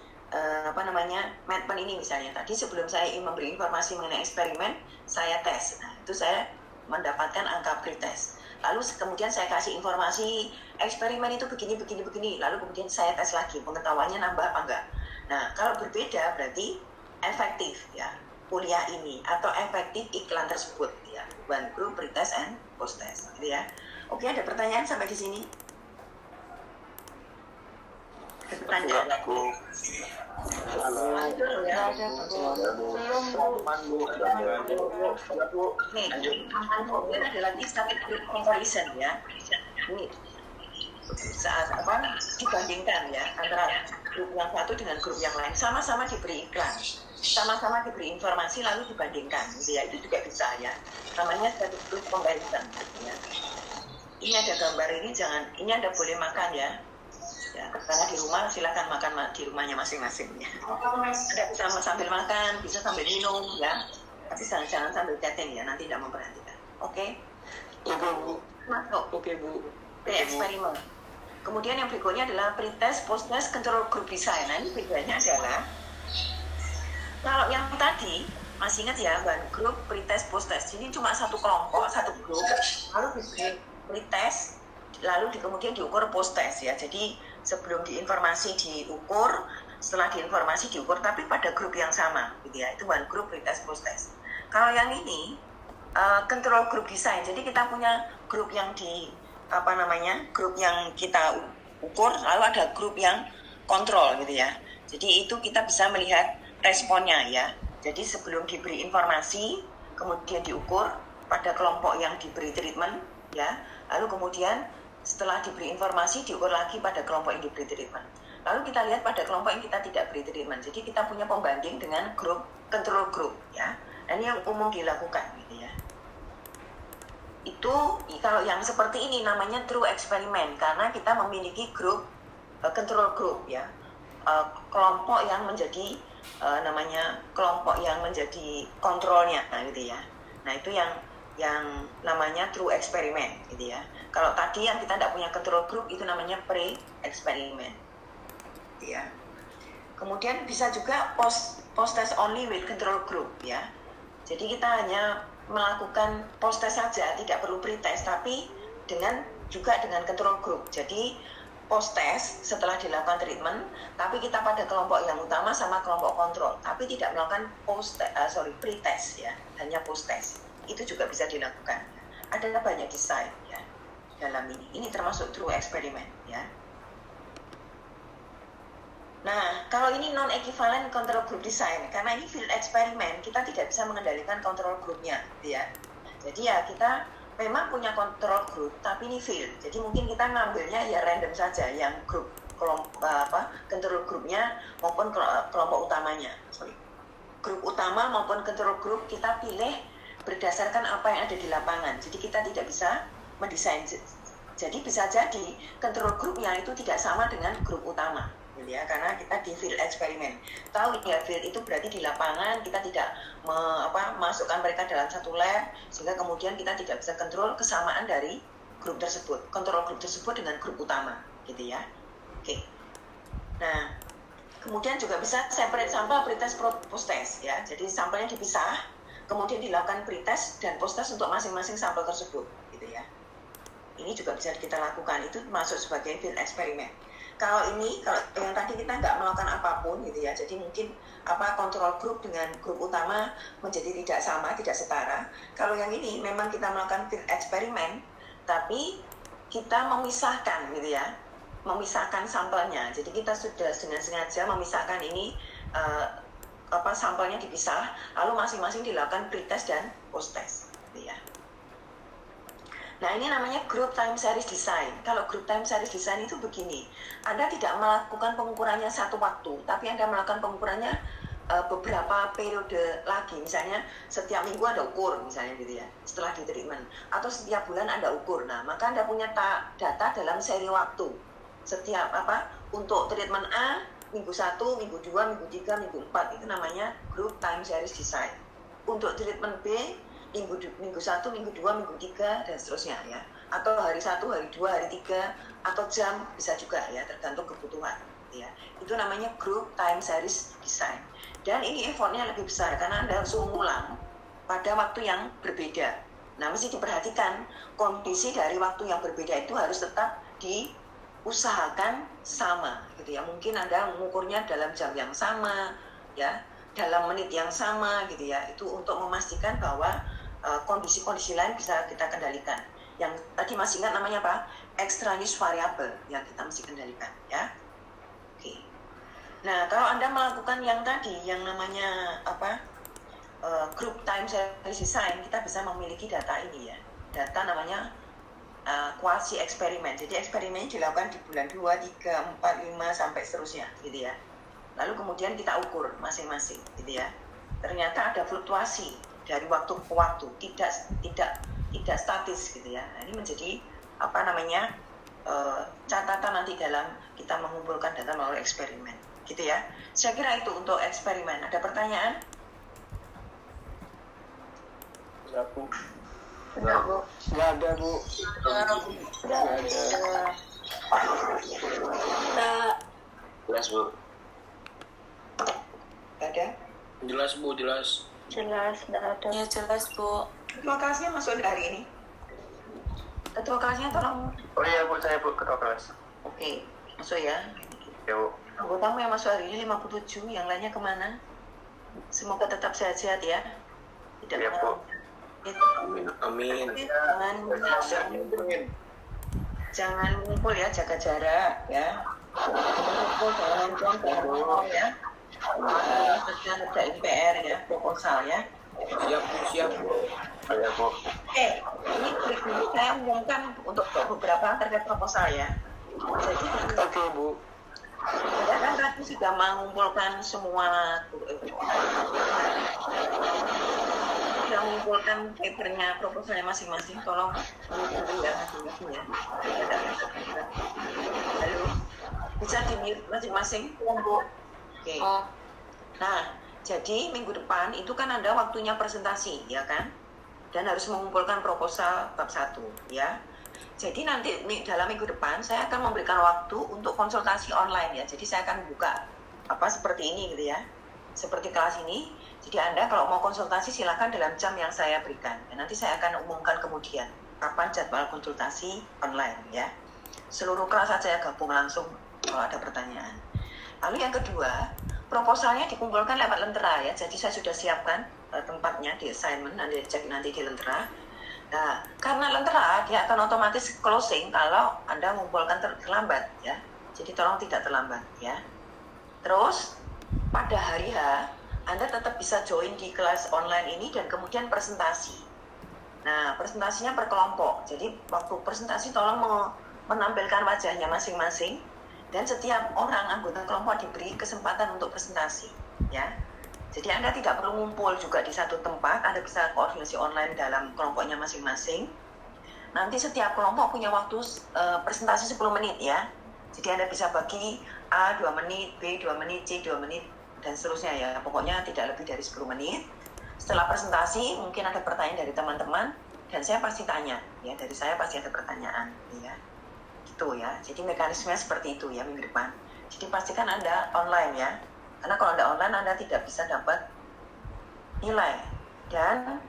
Medpen ini misalnya. Tadi sebelum saya memberi informasi mengenai eksperimen, saya tes. Nah, itu saya mendapatkan angka pre-test. Lalu kemudian saya kasih informasi eksperimen itu begini. Lalu kemudian saya tes lagi, pengetahuannya nambah apa enggak. Nah, kalau berbeda berarti efektif ya kuliah ini atau efektif iklan tersebut ya. One group, pre-test, and post-test gitu ya. Oke, ada pertanyaan sampai di sini? Ada pertanyaan? Nih, ini adalah statistik comparison ya. Ini saat dibandingkan ya antara grup yang satu dengan grup yang lain, sama-sama diberi iklan, sama-sama diberi informasi lalu dibandingkan gitu ya. Itu juga bisa ya, namanya statistik comparison ya. Ini ada gambar ini Anda boleh makan ya. Ya, karena di rumah silakan makan di rumahnya masing-masing ya. Anda bisa sambil makan, bisa sambil minum ya. Tapi jangan sambil chatting ya, nanti tidak memperhatikan. Oke? Oke Bu. Masuk. Oke Bu. Pre-eksperimen. Kemudian yang berikutnya adalah pre-test, post-test, control group design. Nah, ini bedanya adalah kalau yang tadi masih ingat ya, one group, pre-test, post-test. Ini cuma satu kelompok, satu grup, lalu diberi pre-test, lalu kemudian diukur post-test ya. Jadi sebelum diinformasi diukur, setelah diinformasi diukur, tapi pada grup yang sama gitu ya. Itu one group, pre-test, post-test. Kalau yang ini control group design. Jadi kita punya grup yang grup yang kita ukur, lalu ada grup yang kontrol gitu ya. Jadi itu kita bisa melihat responnya ya. Jadi sebelum diberi informasi, kemudian diukur pada kelompok yang diberi treatment ya. Lalu kemudian setelah diberi informasi diukur lagi pada kelompok yang diberi treatment. Lalu kita lihat pada kelompok yang kita tidak beri treatment. Jadi kita punya pembanding dengan grup control group ya. Dan ini yang umum dilakukan gitu ya. Itu kalau yang seperti ini namanya true experiment karena kita memiliki grup control group ya. Kelompok yang menjadi namanya kelompok yang menjadi kontrolnya gitu ya. Nah, itu yang namanya true experiment gitu ya. Kalau tadi yang kita tidak punya control group itu namanya pre-experiment gitu ya. Kemudian bisa juga post test only with control group ya. Jadi kita hanya melakukan post test saja, tidak perlu pre-test, tapi juga dengan control group. Jadi post test setelah dilakukan treatment, tapi kita pada kelompok yang utama sama kelompok kontrol, tapi tidak melakukan pre-test ya, hanya post test. Itu juga bisa dilakukan. Ada banyak desain ya dalam ini. Ini termasuk true experiment ya. Nah, kalau ini non-equivalent control group design, karena ini field experiment, kita tidak bisa mengendalikan control groupnya, ya. Jadi ya kita memang punya control group, tapi ini field. Jadi mungkin kita ngambilnya ya random saja, yang control groupnya maupun kelompok utamanya. Grup utama maupun control group kita pilih berdasarkan apa yang ada di lapangan. Jadi kita tidak bisa mendesain. Jadi bisa jadi control groupnya itu tidak sama dengan grup utama. Ya, karena kita di field eksperimen. Tahu ya, field itu berarti di lapangan kita tidak masukkan mereka dalam satu lab, sehingga kemudian kita tidak bisa kontrol kesamaan dari grup tersebut, kontrol grup tersebut dengan grup utama, gitu ya. Oke. Nah, kemudian juga bisa separate sampel, pretest, post test ya. Jadi sampelnya dipisah, kemudian dilakukan pretest dan post test untuk masing-masing sampel tersebut, gitu ya. Ini juga bisa kita lakukan, itu masuk sebagai field eksperimen. Kalau yang tadi kita nggak melakukan apapun gitu ya, jadi mungkin kontrol grup dengan grup utama menjadi tidak sama, tidak setara. Kalau yang ini memang kita melakukan field eksperimen, tapi kita memisahkan gitu ya, memisahkan sampelnya. Jadi kita sudah dengan sengaja memisahkan ini, sampelnya dipisah, lalu masing-masing dilakukan pretest dan post test, gitu ya. Nah, ini namanya group time series design. Kalau group time series design itu begini, Anda tidak melakukan pengukurannya satu waktu, tapi Anda melakukan pengukurannya beberapa periode lagi. Misalnya setiap minggu Anda ukur, misalnya gitu ya, setelah di treatment. Atau setiap bulan Anda ukur. Nah, maka Anda punya data dalam seri waktu. Setiap untuk treatment A, minggu 1, minggu 2, minggu 3, minggu 4. Itu namanya group time series design. Untuk treatment B, minggu 1, minggu 2, minggu 3, dan seterusnya ya. Atau hari 1, hari 2, hari 3, atau jam bisa juga ya, tergantung kebutuhan ya. Itu namanya group time series design. Dan ini effortnya lebih besar karena Anda harus mengulang pada waktu yang berbeda. Nah, mesti diperhatikan kondisi dari waktu yang berbeda itu harus tetap diusahakan sama gitu ya. Mungkin Anda mengukurnya dalam jam yang sama ya, dalam menit yang sama gitu ya. Itu untuk memastikan bahwa kondisi-kondisi lain bisa kita kendalikan. Yang tadi masih ingat namanya apa? Extraneous variable yang kita mesti kendalikan ya. Oke. Nah, kalau Anda melakukan yang tadi yang namanya group time series design, kita bisa memiliki data ini ya. Data namanya quasi eksperimen. Jadi eksperimen dilakukan di bulan 2, 3, 4, 5 sampai seterusnya gitu ya. Lalu kemudian kita ukur masing-masing gitu ya. Ternyata ada fluktuasi dari waktu ke waktu, tidak statis gitu ya. Nah, ini menjadi catatan nanti dalam kita mengumpulkan data melalui eksperimen, gitu ya. Saya kira itu untuk eksperimen. Ada pertanyaan? Enggak, Bu. Enggak, Bu. Enggak ada, Bu. Enggak ada. Jelas, Bu. Ada? Jelas, Bu, jelas. Jelas, enggak ada. Ya jelas Bu. Ketua kelasnya masuk hari ini. Ketua kelasnya tolong. Oh iya, Bu, saya Bu ketua kelas. Oke, masuk ya. Ya, Bu. Anggotamu yang masuk hari ini 57, yang lainnya kemana? Semoga tetap sehat-sehat ya. Tidak Ya, Bu. Amin. Jangan ngumpul ya, jaga jarak ya. Kumpul dalam kelompok ya. Kerjain PR ya, proposal ya. Siap Bu, siap Bu. Iya Bu. Ini trik dulu saya umumkan untuk beberapa terkait proposal ya. Jadi Oke Bu. saya kan tadi sudah mengumpulkan semua sudah mengumpulkan papernya, proposalnya masing-masing. Tolong dulu ya masing-masing ya. Halo, bisa di-mute masing-masing? Oke. Nah, jadi minggu depan itu kan ada waktunya presentasi, ya kan? Dan harus mengumpulkan proposal bab 1, ya. Jadi nanti dalam minggu depan saya akan memberikan waktu untuk konsultasi online ya. Jadi saya akan buka seperti ini gitu ya. Seperti kelas ini. Jadi Anda kalau mau konsultasi silakan dalam jam yang saya berikan. Dan nanti saya akan umumkan kemudian kapan jadwal konsultasi online ya. Seluruh kelas saya gabung langsung kalau ada pertanyaan. Lalu yang kedua, proposalnya dikumpulkan lewat Lentera ya. Jadi saya sudah siapkan tempatnya di assignment, nanti cek nanti di Lentera. Nah, karena Lentera dia akan otomatis closing kalau Anda mengumpulkan terlambat ya. Jadi tolong tidak terlambat ya. Terus pada hari H Anda tetap bisa join di kelas online ini dan kemudian presentasi. Nah, presentasinya per kelompok. Jadi waktu presentasi tolong menampilkan wajahnya masing-masing. Dan setiap orang anggota kelompok diberi kesempatan untuk presentasi, ya. Jadi Anda tidak perlu ngumpul juga di satu tempat, Anda bisa koordinasi online dalam kelompoknya masing-masing. Nanti setiap kelompok punya waktu presentasi 10 menit, ya. Jadi Anda bisa bagi A 2 menit, B 2 menit, C 2 menit, dan seterusnya ya. Pokoknya tidak lebih dari 10 menit. Setelah presentasi, mungkin ada pertanyaan dari teman-teman, dan saya pasti tanya, ya. Dari saya pasti ada pertanyaan, ya. Gitu ya, jadi mekanismenya seperti itu ya minggu depan. Jadi pastikan Anda online ya, karena kalau Anda online Anda tidak bisa dapat nilai. Dan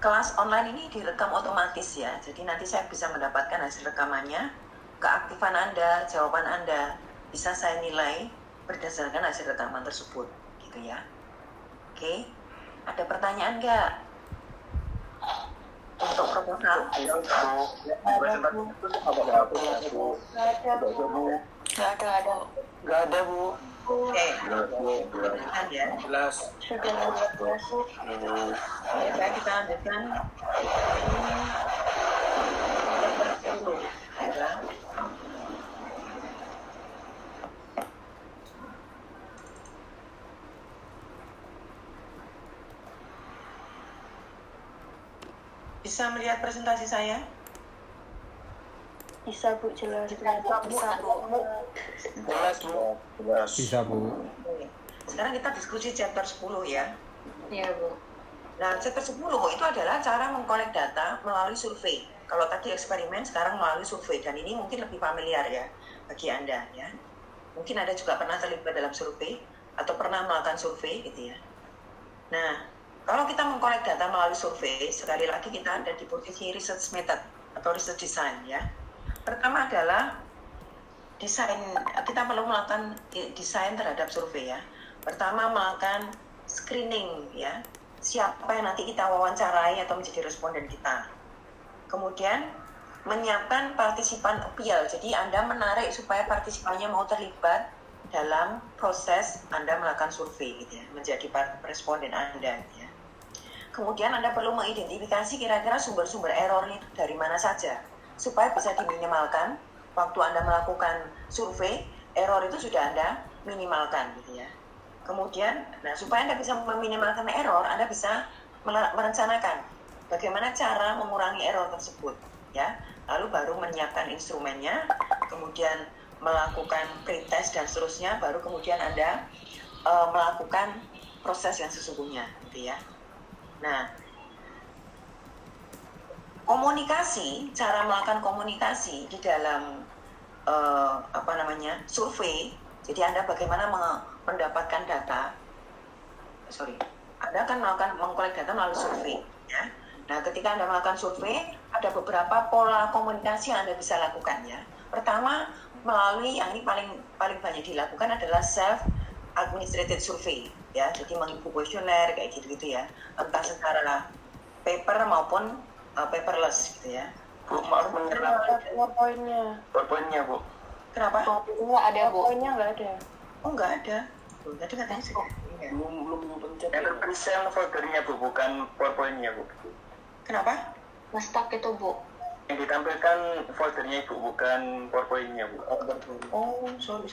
kelas online ini direkam otomatis ya, jadi nanti saya bisa mendapatkan hasil rekamannya, keaktifan Anda, jawaban Anda bisa saya nilai berdasarkan hasil rekaman tersebut, gitu ya. Oke, ada pertanyaan nggak? Untuk proposal? Nggak ada, Bu. Oke, lanjutkan ya. Jelas. Sudah 12. Ya, baik, kita lanjutkan. Ya. Bisa melihat presentasi saya? Bisa, Bu, jelas. Bisa, Bu. Jelas Bu. Jelas. Bisa Bu. Oke. Sekarang kita diskusi chapter 10 ya. Iya, Bu. Nah, chapter 10 itu adalah cara mengkolek data melalui survei. Kalau tadi eksperimen, sekarang melalui survei. Dan ini mungkin lebih familiar ya bagi Anda ya. Mungkin Anda juga pernah terlibat dalam survei atau pernah melakukan survei gitu ya. Nah, kalau kita mengkolek data melalui survei, sekali lagi kita ada di posisi research method atau research design ya. Pertama adalah desain, kita perlu melakukan desain terhadap survei ya. Pertama melakukan screening ya, siapa yang nanti kita wawancarai atau menjadi responden kita. Kemudian menyiapkan partisipan appeal, jadi Anda menarik supaya partisipannya mau terlibat dalam proses Anda melakukan survei gitu ya, menjadi responden Anda gitu ya. Kemudian Anda perlu mengidentifikasi kira-kira sumber-sumber error itu dari mana saja, supaya bisa diminimalkan. Waktu Anda melakukan survei, error itu sudah Anda minimalkan gitu ya. Kemudian, nah supaya Anda bisa meminimalkan error, Anda bisa merencanakan bagaimana cara mengurangi error tersebut ya. Lalu baru menyiapkan instrumennya, kemudian melakukan pretest dan seterusnya, baru kemudian Anda melakukan proses yang sesungguhnya gitu ya. Nah, komunikasi, cara melakukan komunikasi di dalam survei. Jadi Anda bagaimana mendapatkan data? Anda akan mengkolek data melalui survei. Ya. Nah, ketika Anda melakukan survei, ada beberapa pola komunikasi yang Anda bisa lakukan ya. Pertama, melalui yang ini paling banyak dilakukan adalah self administrated survey ya. Jadi mengisi kuesioner kayak gitu-gitu ya. Entah secara paper maupun paperless gitu ya. Bu, maaf menyerang. PowerPoint-nya. PowerPoint-nya Bu. Kenapa? Nggak ada, Bu. Pokoknya nggak ada. Oh, nggak ada. Tuh, tadi katanya sudah. Belum pencet. Yang terpencet foldernya Bu, bukan PowerPoint-nya Bu. Kenapa? Ngestak itu, Bu. Yang ditampilkan foldernya Ibu, bukan PowerPoint-nya Bu. Oh, sorry.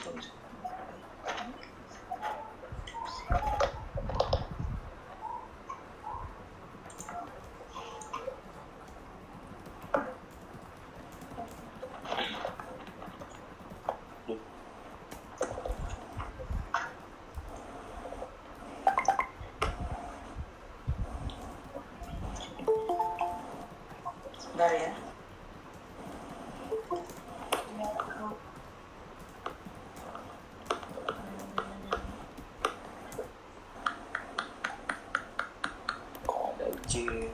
Sebentar ya. Ada James.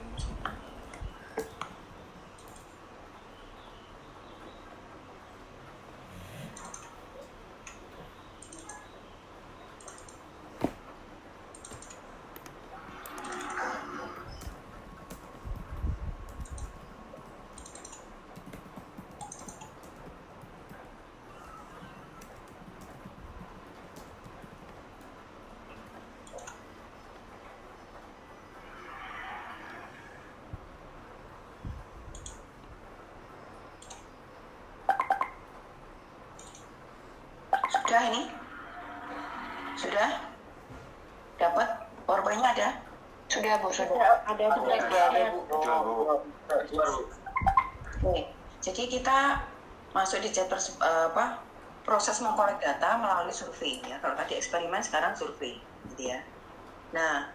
Sudah ini? Sudah? Dapat? PowerPoint-nya ada? Sudah, Bu. Sudah. Ada juga. Ada, Bu. Oke. Jadi kita masuk di chapter proses mengkolek data melalui survei ya. Kalau tadi eksperimen, sekarang survei, gitu ya. Nah,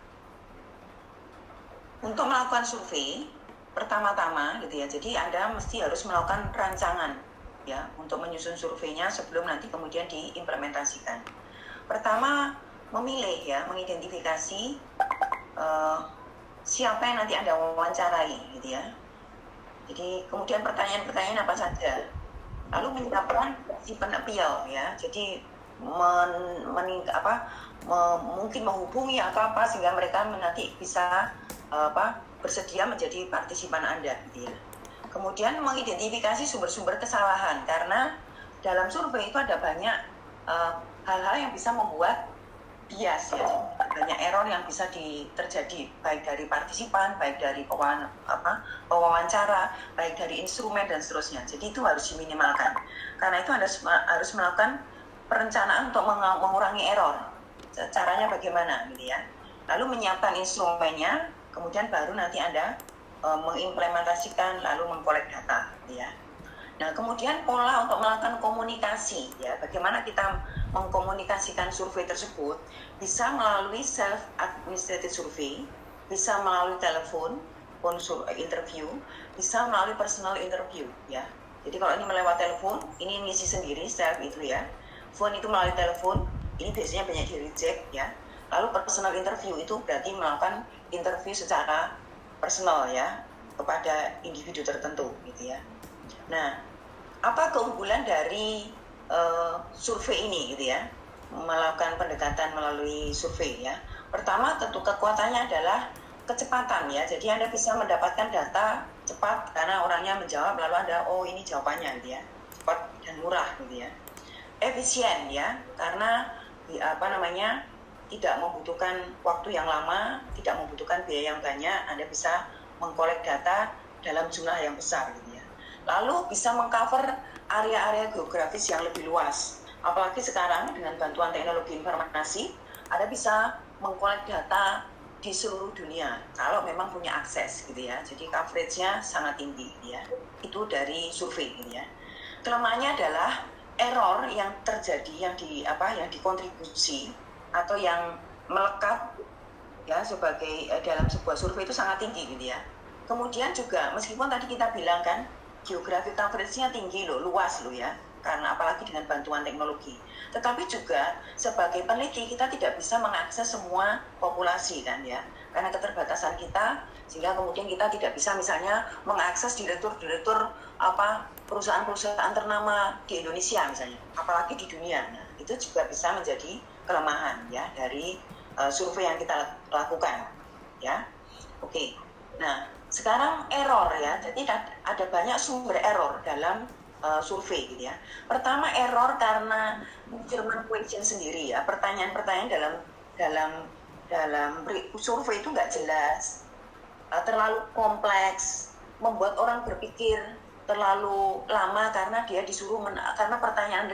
untuk melakukan survei pertama-tama gitu ya. Jadi Anda mesti harus melakukan rancangan ya untuk menyusun surveinya sebelum nanti kemudian diimplementasikan. Pertama, memilih ya, mengidentifikasi siapa yang nanti Anda wawancarai gitu ya. Jadi kemudian pertanyaan-pertanyaan apa saja. Lalu menyiapkan si penepil ya. Jadi mungkin menghubungi atau apa sehingga mereka nanti bisa bersedia menjadi partisipan Anda gitu ya. Kemudian mengidentifikasi sumber-sumber kesalahan karena dalam survei itu ada banyak hal-hal yang bisa membuat bias ya, banyak error yang bisa terjadi baik dari partisipan, baik dari pewawancara, baik dari instrumen dan seterusnya. Jadi itu harus diminimalkan. Karena itu Anda harus melakukan perencanaan untuk mengurangi error. Caranya bagaimana gitu ya. Lalu menyiapkan instrumennya, kemudian baru nanti Anda mengimplementasikan lalu mengkolek data ya. Nah, kemudian pola untuk melakukan komunikasi ya, bagaimana kita mengkomunikasikan survei tersebut bisa melalui self administrated survey, bisa melalui telepon, interview, bisa melalui personal interview ya. Jadi kalau ini melewat telepon, ini ngisi sendiri self itu ya. Phone itu melalui telepon, ini biasanya banyak di reject ya. Lalu personal interview itu berarti melakukan interview secara personal ya kepada individu tertentu gitu ya. Nah, apa keunggulan dari survei ini gitu ya, melakukan pendekatan melalui survei ya. Pertama tentu kekuatannya adalah kecepatan ya, jadi Anda bisa mendapatkan data cepat karena orangnya menjawab lalu Anda ini jawabannya gitu ya, cepat dan murah gitu ya. Efisien ya, karena tidak membutuhkan waktu yang lama, tidak membutuhkan biaya yang banyak, Anda bisa mengkolek data dalam jumlah yang besar gitu ya. Lalu bisa mengcover area-area geografis yang lebih luas. Apalagi sekarang dengan bantuan teknologi informasi, Anda bisa mengkolek data di seluruh dunia kalau memang punya akses gitu ya. Jadi coveragenya sangat tinggi gitu ya. Itu dari survei gitu ya. Kelemahannya adalah error yang terjadi yang dikontribusi atau yang melekat ya sebagai dalam sebuah survei itu sangat tinggi gitu ya. Kemudian juga meskipun tadi kita bilang kan geographic coverage-nya tinggi loh, luas loh ya, karena apalagi dengan bantuan teknologi. Tetapi juga sebagai peneliti kita tidak bisa mengakses semua populasi kan ya, karena keterbatasan kita, sehingga kemudian kita tidak bisa misalnya mengakses direktur-direktur perusahaan-perusahaan ternama di Indonesia misalnya, apalagi di dunia. Nah, itu juga bisa menjadi kelemahan ya dari survei yang kita lakukan ya. Oke. Nah, sekarang error ya, jadi ada banyak sumber error dalam survei gitu ya. Pertama error karena German question sendiri ya, pertanyaan-pertanyaan dalam survei itu nggak jelas, terlalu kompleks, membuat orang berpikir terlalu lama karena dia disuruh karena pertanyaan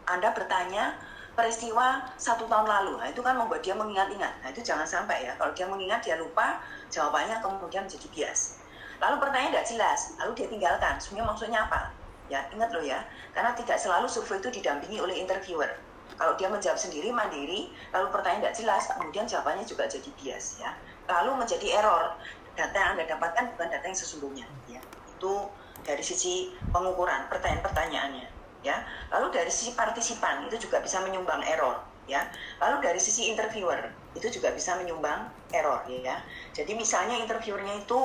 Anda bertanya peristiwa 1 tahun lalu, nah, itu kan membuat dia mengingat-ingat. Nah itu jangan sampai ya, kalau dia mengingat dia lupa jawabannya kemudian menjadi bias. Lalu pertanyaan tidak jelas, lalu dia tinggalkan. Sebenarnya maksudnya apa? Ya ingat loh ya, karena tidak selalu survei itu didampingi oleh interviewer. Kalau dia menjawab sendiri mandiri, lalu pertanyaan tidak jelas, kemudian jawabannya juga jadi bias ya. Lalu menjadi error. Data yang Anda dapatkan bukan data yang sesungguhnya ya. Itu dari sisi pengukuran pertanyaan-pertanyaannya ya. Lalu dari sisi partisipan itu juga bisa menyumbang error ya. Lalu dari sisi interviewer itu juga bisa menyumbang error ya. Jadi misalnya interviewernya itu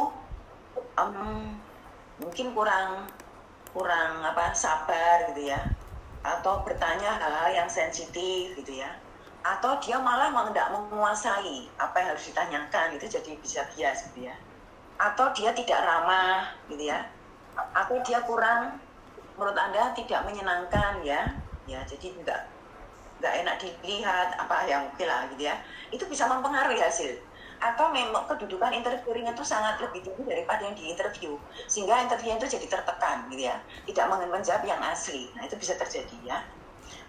mungkin kurang sabar gitu ya, atau bertanya hal-hal yang sensitif gitu ya, atau dia malah tidak menguasai apa yang harus ditanyakan, itu jadi bisa bias gitu ya, atau dia tidak ramah gitu ya, atau dia kurang, menurut Anda tidak menyenangkan ya, jadi nggak enak dilihat apa yang oke lah gitu ya, itu bisa mempengaruhi hasil. Atau memang kedudukan interviewernya itu sangat lebih tinggi daripada yang diinterview, sehingga interviewnya itu jadi tertekan gitu ya, tidak menjawab yang asli. Nah itu bisa terjadi ya.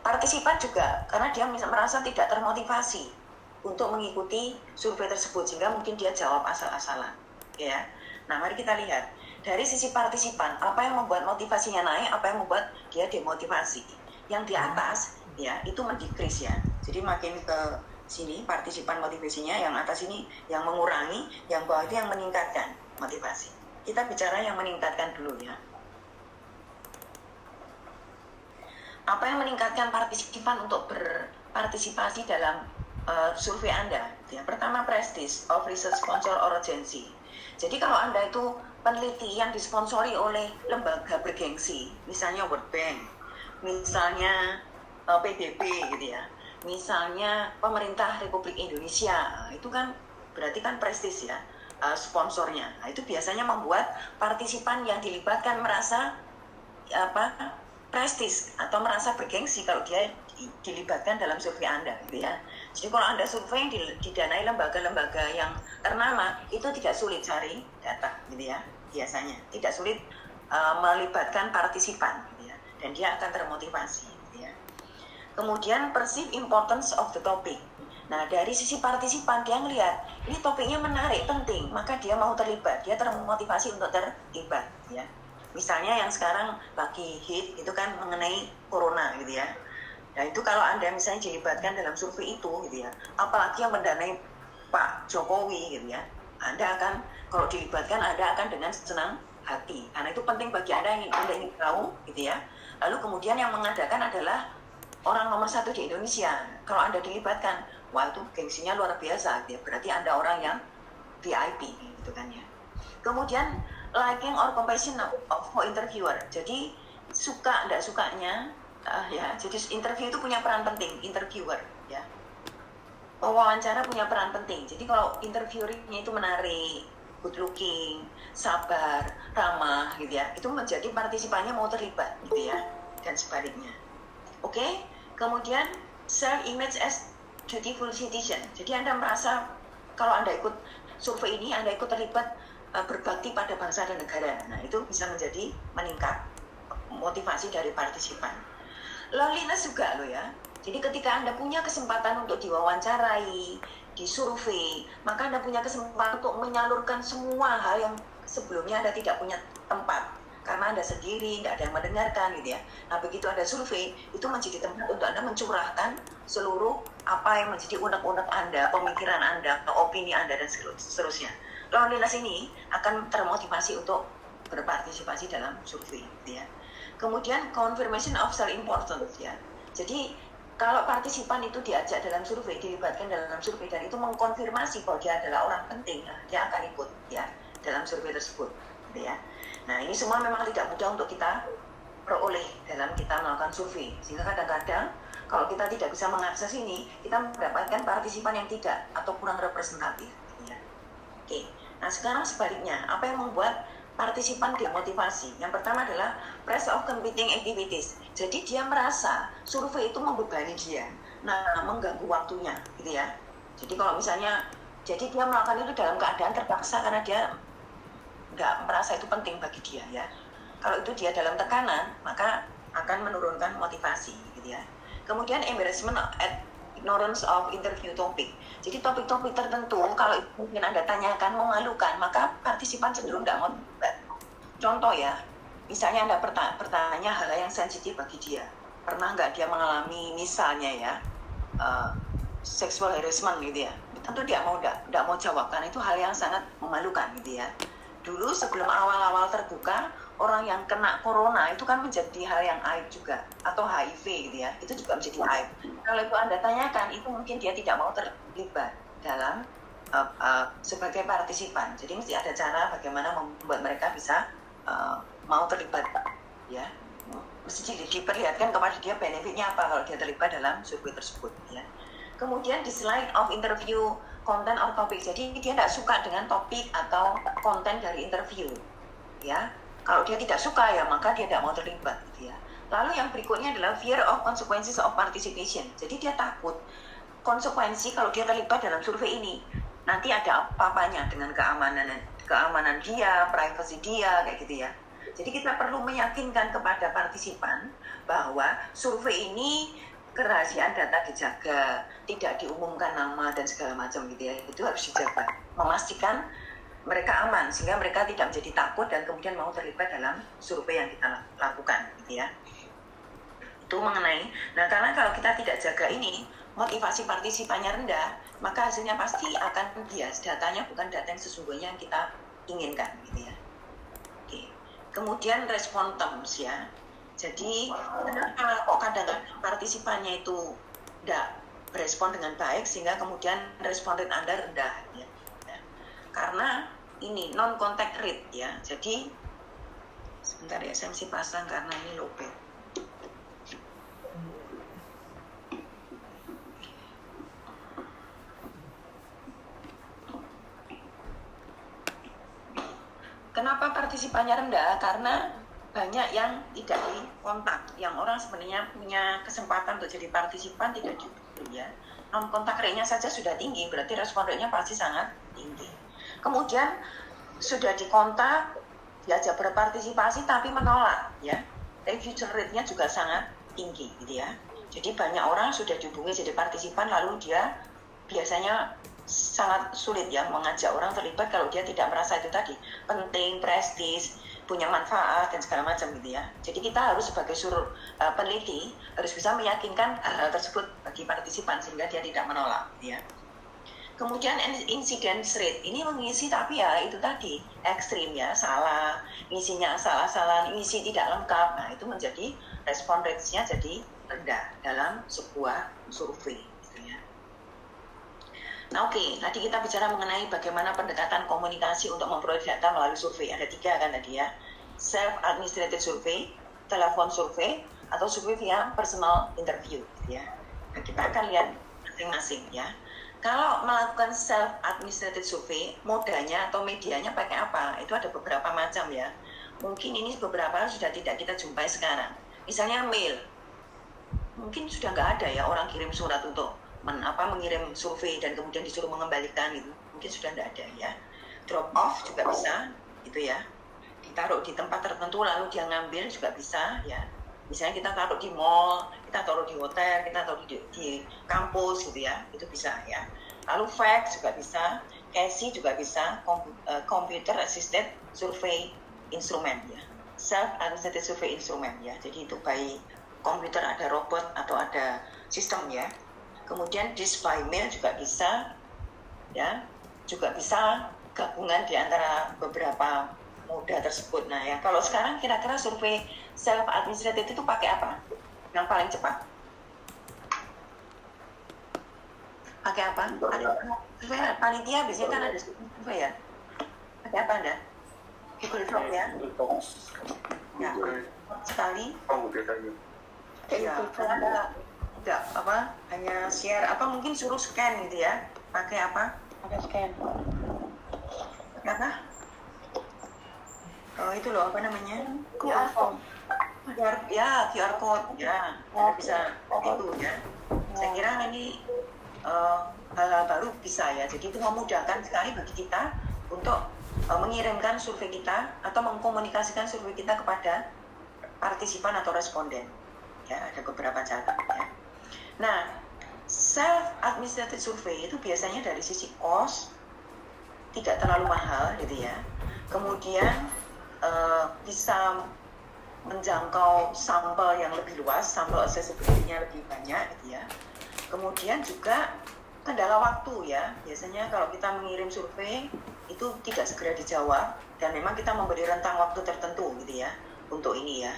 Partisipan juga karena dia merasa tidak termotivasi untuk mengikuti survei tersebut, sehingga mungkin dia jawab asal-asalan ya. Nah mari kita lihat dari sisi partisipan, apa yang membuat motivasinya naik, apa yang membuat dia demotivasi. Yang di atas ya itu mendekrease ya, jadi makin ke sini partisipan motivasinya, yang atas ini yang mengurangi, yang bawah itu yang meningkatkan motivasi. Kita bicara yang meningkatkan dulu ya. Apa yang meningkatkan partisipan untuk berpartisipasi dalam survei Anda? Ya, pertama prestige of research sponsor or agency. Jadi kalau Anda itu peneliti yang disponsori oleh lembaga bergengsi, misalnya World Bank, misalnya PBB gitu ya, misalnya pemerintah Republik Indonesia, itu kan berarti kan prestis ya sponsornya. Nah, itu biasanya membuat partisipan yang dilibatkan merasa prestis atau merasa bergengsi kalau dia dilibatkan dalam survei Anda gitu ya. Jadi kalau Anda survei yang didanai lembaga-lembaga yang ternama, itu tidak sulit cari data gitu ya. Biasanya tidak sulit melibatkan partisipan gitu ya, dan dia akan termotivasi. Kemudian perceive importance of the topic. Nah dari sisi partisipan dia ngelihat ini topiknya menarik, penting, maka dia mau terlibat, dia termotivasi untuk terlibat ya. Misalnya yang sekarang lagi hit itu kan mengenai corona gitu ya. Nah itu kalau Anda misalnya dilibatkan dalam survei itu gitu ya, apalagi yang mendanai Pak Jokowi gitu ya, Anda akan, kalau dilibatkan Anda akan dengan senang hati, karena itu penting bagi Anda yang ingin tahu gitu ya. Lalu kemudian yang mengadakan adalah orang nomor 1 di Indonesia. Kalau Anda dilibatkan, wah itu gengsinya luar biasa ya. Berarti Anda orang yang VIP gitu kan ya. Kemudian liking or compassion for interviewer. Jadi suka tidak sukanya ya. Jadi interview itu punya peran penting, interviewer ya. Wawancara punya peran penting. Jadi kalau interviewernya itu menarik, good looking, sabar, ramah gitu ya, itu menjadi partisipannya mau terlibat gitu ya, dan sebaliknya. Oke, kemudian self image as dutiful citizen. Jadi Anda merasa kalau Anda ikut survei ini, Anda ikut terlibat berbakti pada bangsa dan negara. Nah itu bisa menjadi meningkat motivasi dari partisipan. Loneliness juga loh ya. Jadi ketika Anda punya kesempatan untuk diwawancarai, disurvei, maka Anda punya kesempatan untuk menyalurkan semua hal yang sebelumnya Anda tidak punya tempat. Karena Anda sendiri, tidak ada yang mendengarkan gitu ya. Nah begitu ada survei, itu menjadi tempat untuk Anda mencurahkan seluruh apa yang menjadi unek-unek Anda, pemikiran Anda, opini Anda, dan seterusnya. Loneliness ini akan termotivasi untuk berpartisipasi dalam survei gitu ya. Kemudian confirmation of self-importance ya. Jadi kalau partisipan itu diajak dalam survei, dilibatkan dalam survei, dan itu mengkonfirmasi bahwa dia adalah orang penting, dia akan ikut ya dalam survei tersebut gitu ya. Nah ini semua memang tidak mudah untuk kita peroleh dalam kita melakukan survei, sehingga kadang-kadang kalau kita tidak bisa mengakses ini, kita mendapatkan partisipan yang tidak atau kurang representatif ya. Oke, nah sekarang sebaliknya, apa yang membuat partisipan demotivasi. Yang pertama adalah pressure of competing activities. Jadi dia merasa survei itu membebani dia, nah mengganggu waktunya, gitu ya. Jadi kalau misalnya, jadi dia melakukan itu dalam keadaan terpaksa karena dia nggak merasa itu penting bagi dia ya. Kalau itu dia dalam tekanan, maka akan menurunkan motivasi, gitu ya. Kemudian embarrassment at ignorance of interview topic. Jadi topik-topik tertentu kalau itu mungkin Anda tanyakan memalukan, maka partisipan cenderung tidak mau terlibat. Contoh ya, misalnya Anda bertanya hal yang sensitif bagi dia. Pernah nggak dia mengalami misalnya ya sexual harassment gitu ya? Tentu dia nggak mau jawab karena itu hal yang sangat memalukan gitu ya. Dulu sebelum awal-awal terbuka, orang yang kena corona itu kan menjadi hal yang aib juga, atau HIV gitu ya, itu juga menjadi aib. Kalau itu Anda tanyakan, itu mungkin dia tidak mau terlibat dalam sebagai partisipan. Jadi mesti ada cara bagaimana membuat mereka bisa mau terlibat ya. Mesti diperlihatkan kepada dia benefitnya apa kalau dia terlibat dalam survei tersebut ya. Kemudian di slide of interview content or topic. Jadi dia tidak suka dengan topik atau konten dari interview ya. Kalau dia tidak suka ya maka dia tidak mau terlibat gitu ya. Lalu yang berikutnya adalah fear of consequences of participation. Jadi dia takut konsekuensi kalau dia terlibat dalam survei ini. Nanti ada apa-apanya dengan keamanan dia, privacy dia kayak gitu ya. Jadi kita perlu meyakinkan kepada partisipan bahwa survei ini kerahasiaan data dijaga, tidak diumumkan nama dan segala macam gitu ya. Itu harus dijaga. Memastikan mereka aman sehingga mereka tidak menjadi takut dan kemudian mau terlibat dalam survei yang kita lakukan gitu ya. Itu mengenai, nah karena kalau kita tidak jaga ini, motivasi partisipannya rendah, maka hasilnya pasti akan bias, datanya bukan data yang sesungguhnya yang kita inginkan gitu ya. Oke. Kemudian respon terms ya. Jadi kenapa kok kadang-kadang partisipannya itu tidak berespon dengan baik sehingga kemudian respon rate Anda rendah ya. Karena ini non contact rate ya. Jadi sebentar ya, saya mesti pasang karena ini lowbat. Kenapa partisipannya rendah? Karena banyak yang tidak dikontak, yang orang sebenarnya punya kesempatan untuk jadi partisipan tidak diberi ya. Non kontak rate-nya saja sudah tinggi, berarti respon rate-nya pasti sangat tinggi. Kemudian sudah dikontak, diajak berpartisipasi tapi menolak ya. Refusal rate-nya juga sangat tinggi gitu ya. Jadi banyak orang sudah dihubungi jadi partisipan lalu dia biasanya sangat sulit ya mengajak orang terlibat kalau dia tidak merasa itu tadi penting, prestis, punya manfaat dan segala macam gitu ya. Jadi kita harus sebagai peneliti harus bisa meyakinkan hal tersebut bagi partisipan sehingga dia tidak menolak gitu ya. Kemudian incidence rate ini mengisi tapi ya itu tadi ekstrim ya, salah, ngisinya salah-salah, ngisi tidak lengkap. Nah itu menjadi respon rate-nya jadi rendah dalam sebuah survei. Nah oke, tadi kita bicara mengenai bagaimana pendekatan komunikasi untuk memperoleh data melalui survei. Ada 3 kan tadi ya, self-administrated survey, telepon survei, atau survei via personal interview gitu ya. Nah, kita akan lihat masing-masing ya. Kalau melakukan self-administrated survey, modanya atau medianya pakai apa? Itu ada beberapa macam ya. Mungkin ini beberapa sudah tidak kita jumpai sekarang. Misalnya mail, mungkin sudah nggak ada ya orang kirim surat untuk mengirim survei dan kemudian disuruh mengembalikan itu mungkin sudah tidak ada ya. Drop off juga bisa gitu ya, ditaruh di tempat tertentu lalu dia ngambil juga bisa ya. Misalnya kita taruh di mall, kita taruh di hotel, kita taruh di kampus gitu ya, itu bisa ya. Lalu fax juga bisa, CASI juga bisa, computer assisted survey instrument ya, self administrated survey instrument ya. Jadi itu baik komputer ada robot atau ada sistem ya. Kemudian disk by mail juga bisa, ya, juga bisa gabungan di antara beberapa moda tersebut. Nah, ya kalau sekarang kira-kira survei self administrated itu pakai apa? Yang paling cepat? Pakai apa? Survei panitia biasanya kan ada survei ya. Pakai apa Anda? Google Form ya? Ya, sekali. Ya, enggak hanya share mungkin suruh scan gitu ya, pakai apa? Pakai scan. Pakai apa? itu loh, apa namanya? QR code. QR code ya, Anda bisa itu ya. Saya kira ini hal-hal baru bisa ya. Jadi itu memudahkan sekali bagi kita untuk mengirimkan survei kita atau mengkomunikasikan survei kita kepada partisipan atau responden. Ya, ada beberapa cara ya. Nah, self administrated survey itu biasanya dari sisi cost tidak terlalu mahal gitu ya. Kemudian bisa menjangkau sampel yang lebih luas, sampel accessibility-nya lebih banyak gitu ya. Kemudian juga kendala waktu ya. Biasanya kalau kita mengirim survei itu tidak segera dijawab dan memang kita memberi rentang waktu tertentu gitu ya untuk ini ya.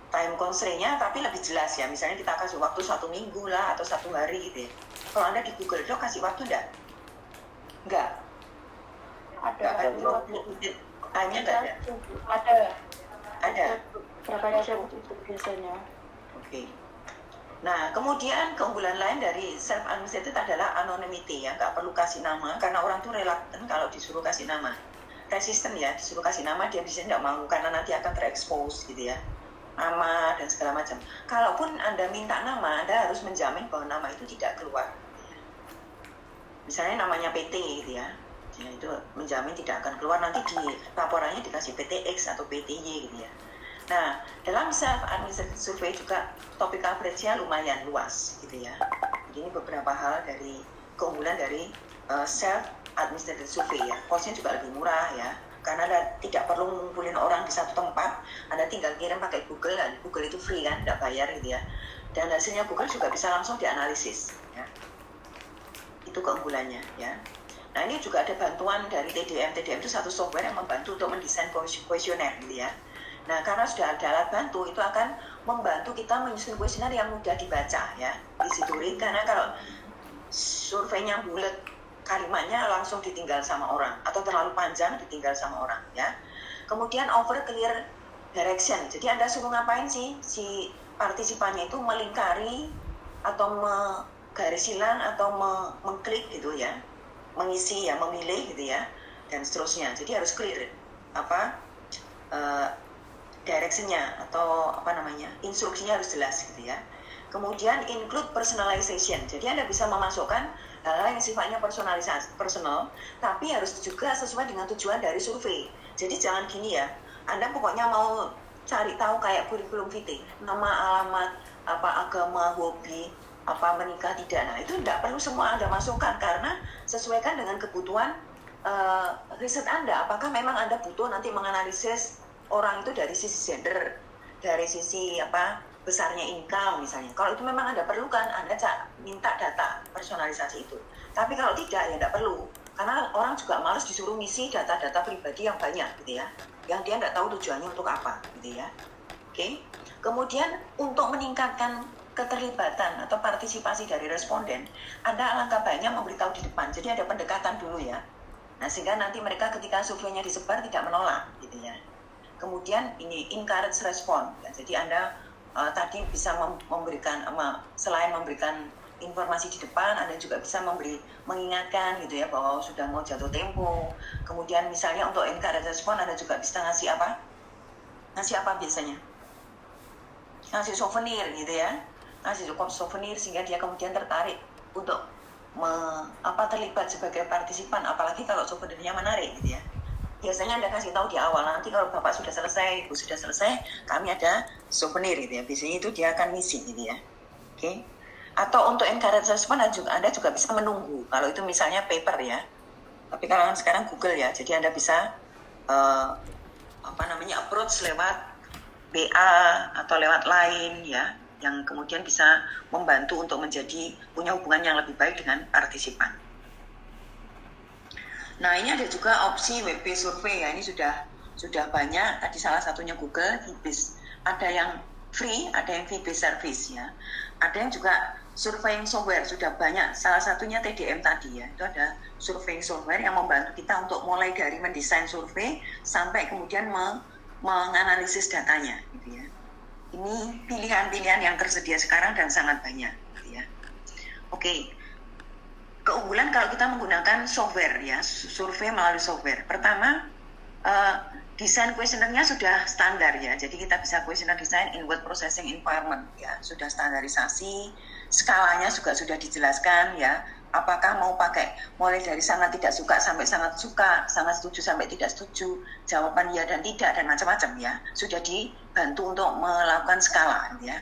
Time constraint-nya tapi lebih jelas ya. Misalnya kita kasih waktu 1 minggu lah atau 1 hari gitu ya. Kalau Anda di Google Doc kasih waktu enggak? Enggak. Ada. Hanya enggak ada. Ada. Berapa jam itu biasanya? Oke. Nah, kemudian keunggulan lain dari self administrated adalah anonymity ya, nggak perlu kasih nama karena orang tuh reluctant kalau disuruh kasih nama. Resisten ya, disuruh kasih nama dia bisa nggak mau karena nanti akan terekspos gitu ya, nama dan segala macam. Kalaupun Anda minta nama, Anda harus menjamin bahwa nama itu tidak keluar. Misalnya namanya PT gitu ya, itu menjamin tidak akan keluar, nanti di laporannya dikasih PTX atau PTY gitu ya. Nah, dalam self-administrated survey juga topik coverage-nya lumayan luas gitu ya. Jadi ini beberapa hal dari keunggulan dari self-administrated survey ya. Cost-nya juga lebih murah ya, karena Anda tidak perlu ngumpulin orang di satu tempat. Anda tinggal kirim pakai Google, dan Google itu free kan, tidak bayar gitu ya. Dan hasilnya Google juga bisa langsung dianalisis ya. Itu keunggulannya ya. Nah, ini juga ada bantuan dari TDM. TDM itu satu software yang membantu untuk mendesain kuesioner gitu ya. Nah, karena sudah ada alat bantu, itu akan membantu kita menyusun kuesioner yang mudah dibaca ya. Easy to read, karena kalau surveinya bulat, kalimatnya langsung ditinggal sama orang, atau terlalu panjang ditinggal sama orang ya. Kemudian over clear direction. Jadi Anda suruh ngapain sih si partisipannya itu melingkari atau menggaris silang atau mengklik gitu ya, mengisi ya, memilih gitu ya, dan seterusnya. Jadi harus clear direction-nya atau instruksinya harus jelas gitu ya. Kemudian include personalization. Jadi Anda bisa memasukkan hal-hal yang sifatnya personal, tapi harus juga sesuai dengan tujuan dari survei. Jadi jangan gini ya, Anda pokoknya mau cari tahu kayak kurikulum vitae, nama, alamat, agama, hobi, menikah, tidak. Nah, itu tidak perlu semua Anda masukkan karena sesuaikan dengan kebutuhan riset Anda. Apakah memang Anda butuh nanti menganalisis orang itu dari sisi gender, dari sisi besarnya income misalnya. Kalau itu memang Anda perlukan, Anda minta data personalisasi itu. Tapi kalau tidak, ya tidak perlu. Karena orang juga malas disuruh ngisi data-data pribadi yang banyak gitu ya, yang dia tidak tahu tujuannya untuk apa gitu ya. Oke. Kemudian untuk meningkatkan keterlibatan atau partisipasi dari responden, Anda alangkah baiknya memberitahu di depan. Jadi ada pendekatan dulu ya. Nah, sehingga nanti mereka ketika surveinya disebar tidak menolak gitu ya. Kemudian ini encourage respon. Ya, jadi Anda tadi bisa memberikan selain memberikan informasi di depan, Anda juga bisa mengingatkan gitu ya bahwa sudah mau jatuh tempo. Kemudian misalnya untuk encourage respon, Anda juga bisa ngasih apa? Ngasih apa biasanya? Ngasih souvenir gitu ya. Ngasih souvenir sehingga dia kemudian tertarik untuk terlibat sebagai partisipan, apalagi kalau souvenirnya menarik gitu ya. Biasanya Anda kasih tahu di awal, nanti kalau Bapak sudah selesai, Ibu sudah selesai, kami ada souvenir gitu ya. Biasanya itu dia akan ngisi gitu ya. Oke. Atau untuk encourage respon Anda juga bisa menunggu. Kalau itu misalnya paper ya. Tapi kalau sekarang Google ya, jadi Anda bisa approach lewat BA atau lewat line ya, yang kemudian bisa membantu untuk punya hubungan yang lebih baik dengan partisipan. Nah, ini ada juga opsi web-based survey ya. Ini sudah banyak. Tadi salah satunya Google, fee-based. Ada yang free, ada yang fee-based service ya. Ada yang juga surveying software, sudah banyak. Salah satunya TDM tadi ya. Itu ada surveying software yang membantu kita untuk mulai dari mendesain survei sampai kemudian menganalisis datanya gitu ya. Ini pilihan-pilihan yang tersedia sekarang dan sangat banyak gitu ya. Oke. Keunggulan kalau kita menggunakan software ya, survei melalui software. Pertama, desain kuesionernya sudah standar ya, jadi kita bisa kuesioner design in word processing environment ya, sudah standarisasi, skalanya juga sudah dijelaskan ya, apakah mau pakai mulai dari sangat tidak suka sampai sangat suka, sangat setuju sampai tidak setuju, jawaban ya dan tidak dan macam-macam ya, sudah dibantu untuk melakukan skala ya.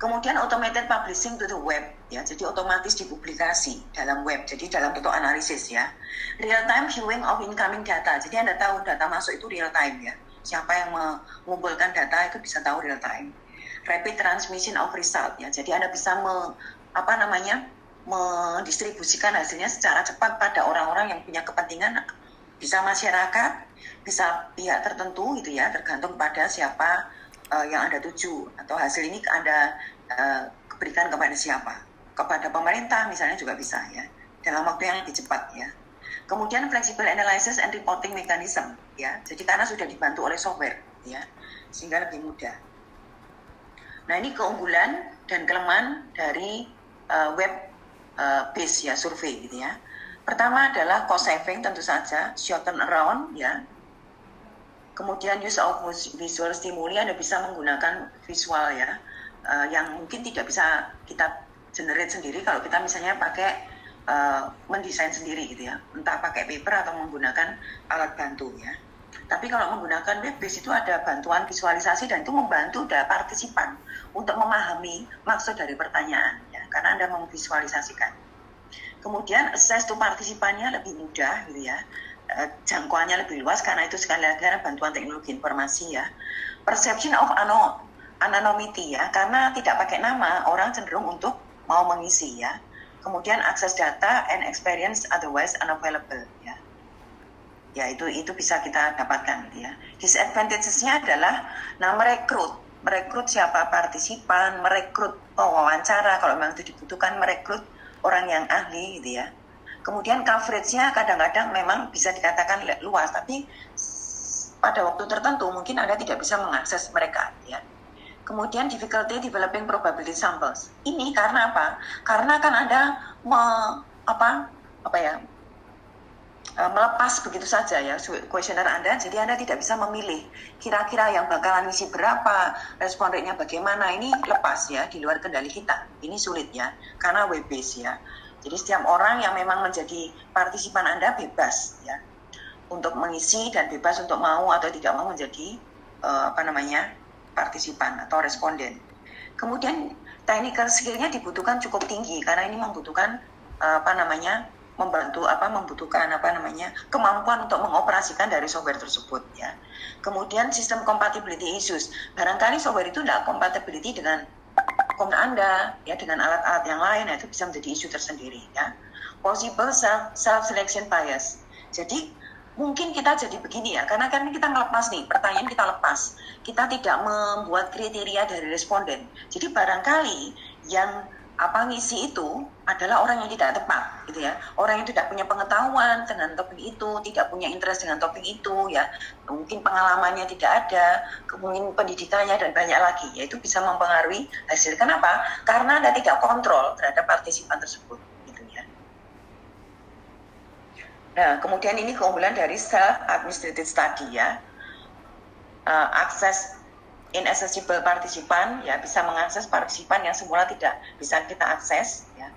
Kemudian automated publishing to the web ya, jadi otomatis dipublikasi dalam web, jadi dalam bentuk analisis ya. Real time viewing of incoming data, jadi Anda tahu data masuk itu real time ya. Siapa yang mengumpulkan data itu bisa tahu real time. Rapid transmission of result ya, jadi Anda bisa mendistribusikan hasilnya secara cepat pada orang-orang yang punya kepentingan, bisa masyarakat, bisa pihak tertentu gitu ya, tergantung pada siapa yang Anda tuju, atau hasil ini Anda berikan kepada siapa, kepada pemerintah misalnya juga bisa ya, dalam waktu yang lebih cepat ya. Kemudian flexible analysis and reporting mechanism ya, jadi karena sudah dibantu oleh software ya, sehingga lebih mudah. Nah ini keunggulan dan kelemahan dari web base ya, survei gitu ya. Pertama adalah cost saving tentu saja, short turnaround ya. Kemudian use of visual stimuli, Anda bisa menggunakan visual ya, yang mungkin tidak bisa kita generate sendiri kalau kita misalnya pakai mendesain sendiri gitu ya, entah pakai paper atau menggunakan alat bantu ya. Tapi kalau menggunakan web base itu ada bantuan visualisasi dan itu membantu partisipan untuk memahami maksud dari pertanyaan ya, karena Anda memvisualisasikan. Kemudian access to partisipannya lebih mudah gitu ya, jangkauannya lebih luas karena itu sekali lagi karena bantuan teknologi informasi ya. Perception of anonymity ya, karena tidak pakai nama orang cenderung untuk mau mengisi ya. Kemudian akses data and experience otherwise unavailable ya. Ya itu bisa kita dapatkan gitu ya. Disadvantages-nya adalah merekrut siapa partisipan, merekrut pewawancara kalau memang itu dibutuhkan, merekrut orang yang ahli gitu ya. Kemudian coverage-nya kadang-kadang memang bisa dikatakan luas, tapi pada waktu tertentu mungkin Anda tidak bisa mengakses mereka ya. Kemudian difficulty developing probability samples. Ini karena apa? Karena kan Anda melepas begitu saja ya kuesioner Anda, jadi Anda tidak bisa memilih kira-kira yang bakalan isi berapa, respon rate-nya bagaimana, ini lepas ya, di luar kendali kita. Ini sulit ya, karena web base ya. Jadi setiap orang yang memang menjadi partisipan Anda bebas ya untuk mengisi dan bebas untuk mau atau tidak mau menjadi partisipan atau responden. Kemudian technical skill-nya dibutuhkan cukup tinggi karena ini membutuhkan membutuhkan kemampuan untuk mengoperasikan dari software tersebut ya. Kemudian sistem compatibility issues. Barangkali software itu tidak compatibility dengan komputer Anda ya, dengan alat-alat yang lain, itu bisa menjadi isu tersendiri ya. Possible self selection bias. Jadi mungkin kita jadi begini ya, karena kan kita ngelepas nih, pertanyaan kita lepas, kita tidak membuat kriteria dari responden. Jadi barangkali yang ngisi itu adalah orang yang tidak tepat gitu ya, orang yang tidak punya pengetahuan dengan topik itu, tidak punya interest dengan topik itu ya, mungkin pengalamannya tidak ada, mungkin pendidikannya dan banyak lagi ya, itu bisa mempengaruhi hasil. Kenapa? Karena Anda tidak kontrol terhadap partisipan tersebut gitu ya. Nah kemudian ini keunggulan dari self administrated study ya, akses inaccessible partisipan ya, bisa mengakses partisipan yang semula tidak bisa kita akses ya.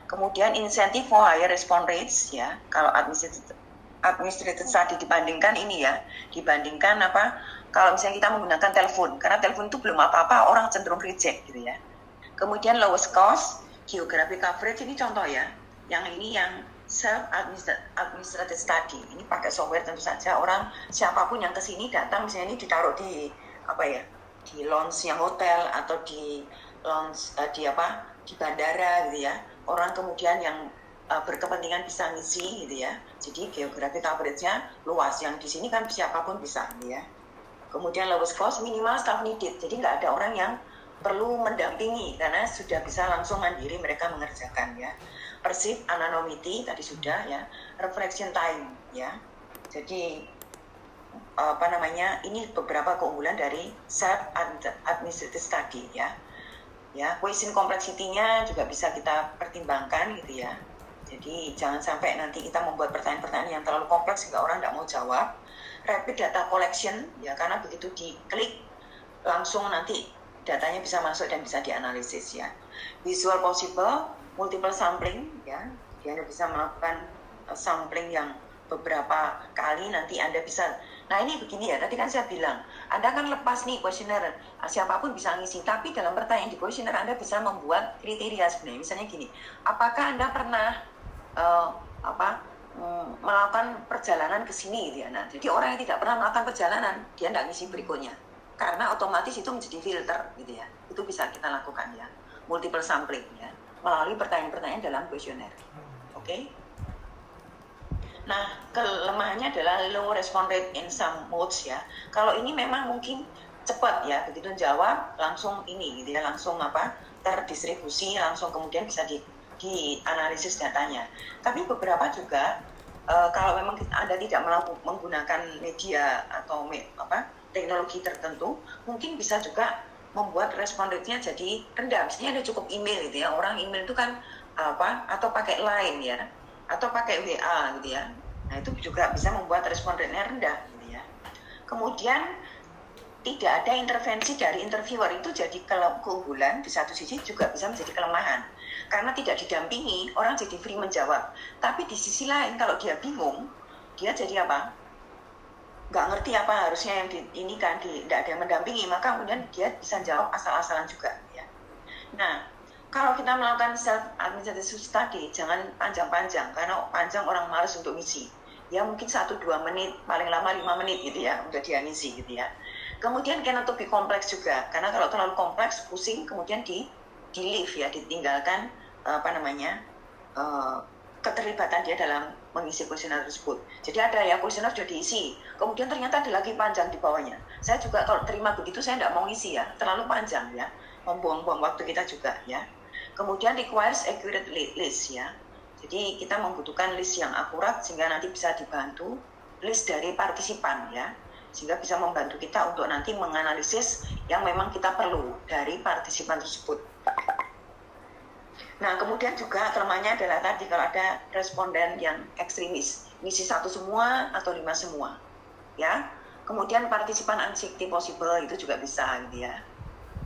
Kemudian insentif for higher response rates ya, kalau administrated study dibandingkan kalau misalnya kita menggunakan telepon, karena telepon itu belum apa-apa orang cenderung reject gitu ya. Kemudian lowest cost geographic coverage, ini contoh ya, yang ini yang self administrated study, ini pakai software tentu saja, orang siapapun yang kesini datang misalnya ini ditaruh di di lounge yang hotel atau di lounge di bandara gitu ya, orang kemudian yang berkepentingan bisa ngisi gitu ya, jadi geographic coverage-nya luas, yang di sini kan siapapun bisa gitu ya. Kemudian lowest cost, minimal staff needed, jadi nggak ada orang yang perlu mendampingi karena sudah bisa langsung mandiri mereka mengerjakan ya. Perceived anonymity tadi sudah ya, reflection time ya, jadi ini beberapa keunggulan dari self administrated study ya. Question complexity-nya juga bisa kita pertimbangkan gitu ya. Jadi jangan sampai nanti kita membuat pertanyaan-pertanyaan yang terlalu kompleks sehingga orang tidak mau jawab. rapid data collection ya, karena begitu diklik langsung nanti datanya bisa masuk dan bisa dianalisis ya. Visual possible, multiple sampling ya, jadi Anda bisa melakukan sampling yang beberapa kali, nanti Anda bisa. Nah ini begini ya, tadi kan saya bilang Anda kan lepas nih kuesioner, siapapun bisa ngisi, tapi dalam pertanyaan di kuesioner Anda bisa membuat kriteria sebenarnya. Misalnya gini, apakah Anda pernah melakukan perjalanan ke sini gitu ya. Nah, jadi orang yang tidak pernah melakukan perjalanan, dia tidak ngisi berikutnya. Karena otomatis itu menjadi filter gitu ya. Itu bisa kita lakukan ya. Multiple sampling ya, melalui pertanyaan-pertanyaan dalam kuesioner. Oke? Nah, kelemahannya adalah low response rate in some modes ya. Kalau ini memang mungkin cepat ya, begitu jawab langsung ini gitu ya, langsung terdistribusi, langsung kemudian bisa dianalisis datanya. Tapi beberapa juga kalau memang Anda tidak menggunakan media atau teknologi tertentu, mungkin bisa juga membuat respon rate-nya jadi rendah. Misalnya ada cukup email gitu ya, orang email itu kan atau pakai Line ya, atau pakai WA gitu ya. Nah itu juga bisa membuat respon rate-nya rendah gitu ya. Kemudian tidak ada intervensi dari interviewer, itu jadi keunggulan, di satu sisi juga bisa menjadi kelemahan. Karena tidak didampingi, orang jadi free menjawab. Tapi di sisi lain kalau dia bingung, dia jadi nggak ngerti apa harusnya yang ini kan tidak ada yang mendampingi, maka kemudian dia bisa jawab asal-asalan juga ya. Nah, kalau kita melakukan self administrative study jangan panjang-panjang, karena panjang orang malas untuk ngisi. Ya mungkin 1-2 menit, paling lama 5 menit gitu ya untuk dia ngisi gitu ya. Kemudian cannot to be kompleks juga, karena kalau terlalu kompleks pusing, kemudian di leave ya, ditinggalkan keterlibatan dia dalam mengisi kuesioner tersebut. Jadi ada ya kuesioner sudah diisi, kemudian ternyata ada lagi panjang di bawahnya. Saya juga kalau terima begitu saya tidak mau ngisi ya, terlalu panjang ya, membuang-buang waktu kita juga ya. Kemudian requires accurate list ya. Jadi kita membutuhkan list yang akurat sehingga nanti bisa dibantu list dari partisipan ya, sehingga bisa membantu kita untuk nanti menganalisis yang memang kita perlu dari partisipan tersebut. Nah, kemudian juga kelemahannya adalah tadi kalau ada responden yang ekstremis, ngisi 1 semua atau 5 semua, ya. Kemudian partisipan uncertainty possible itu juga bisa, gitu ya.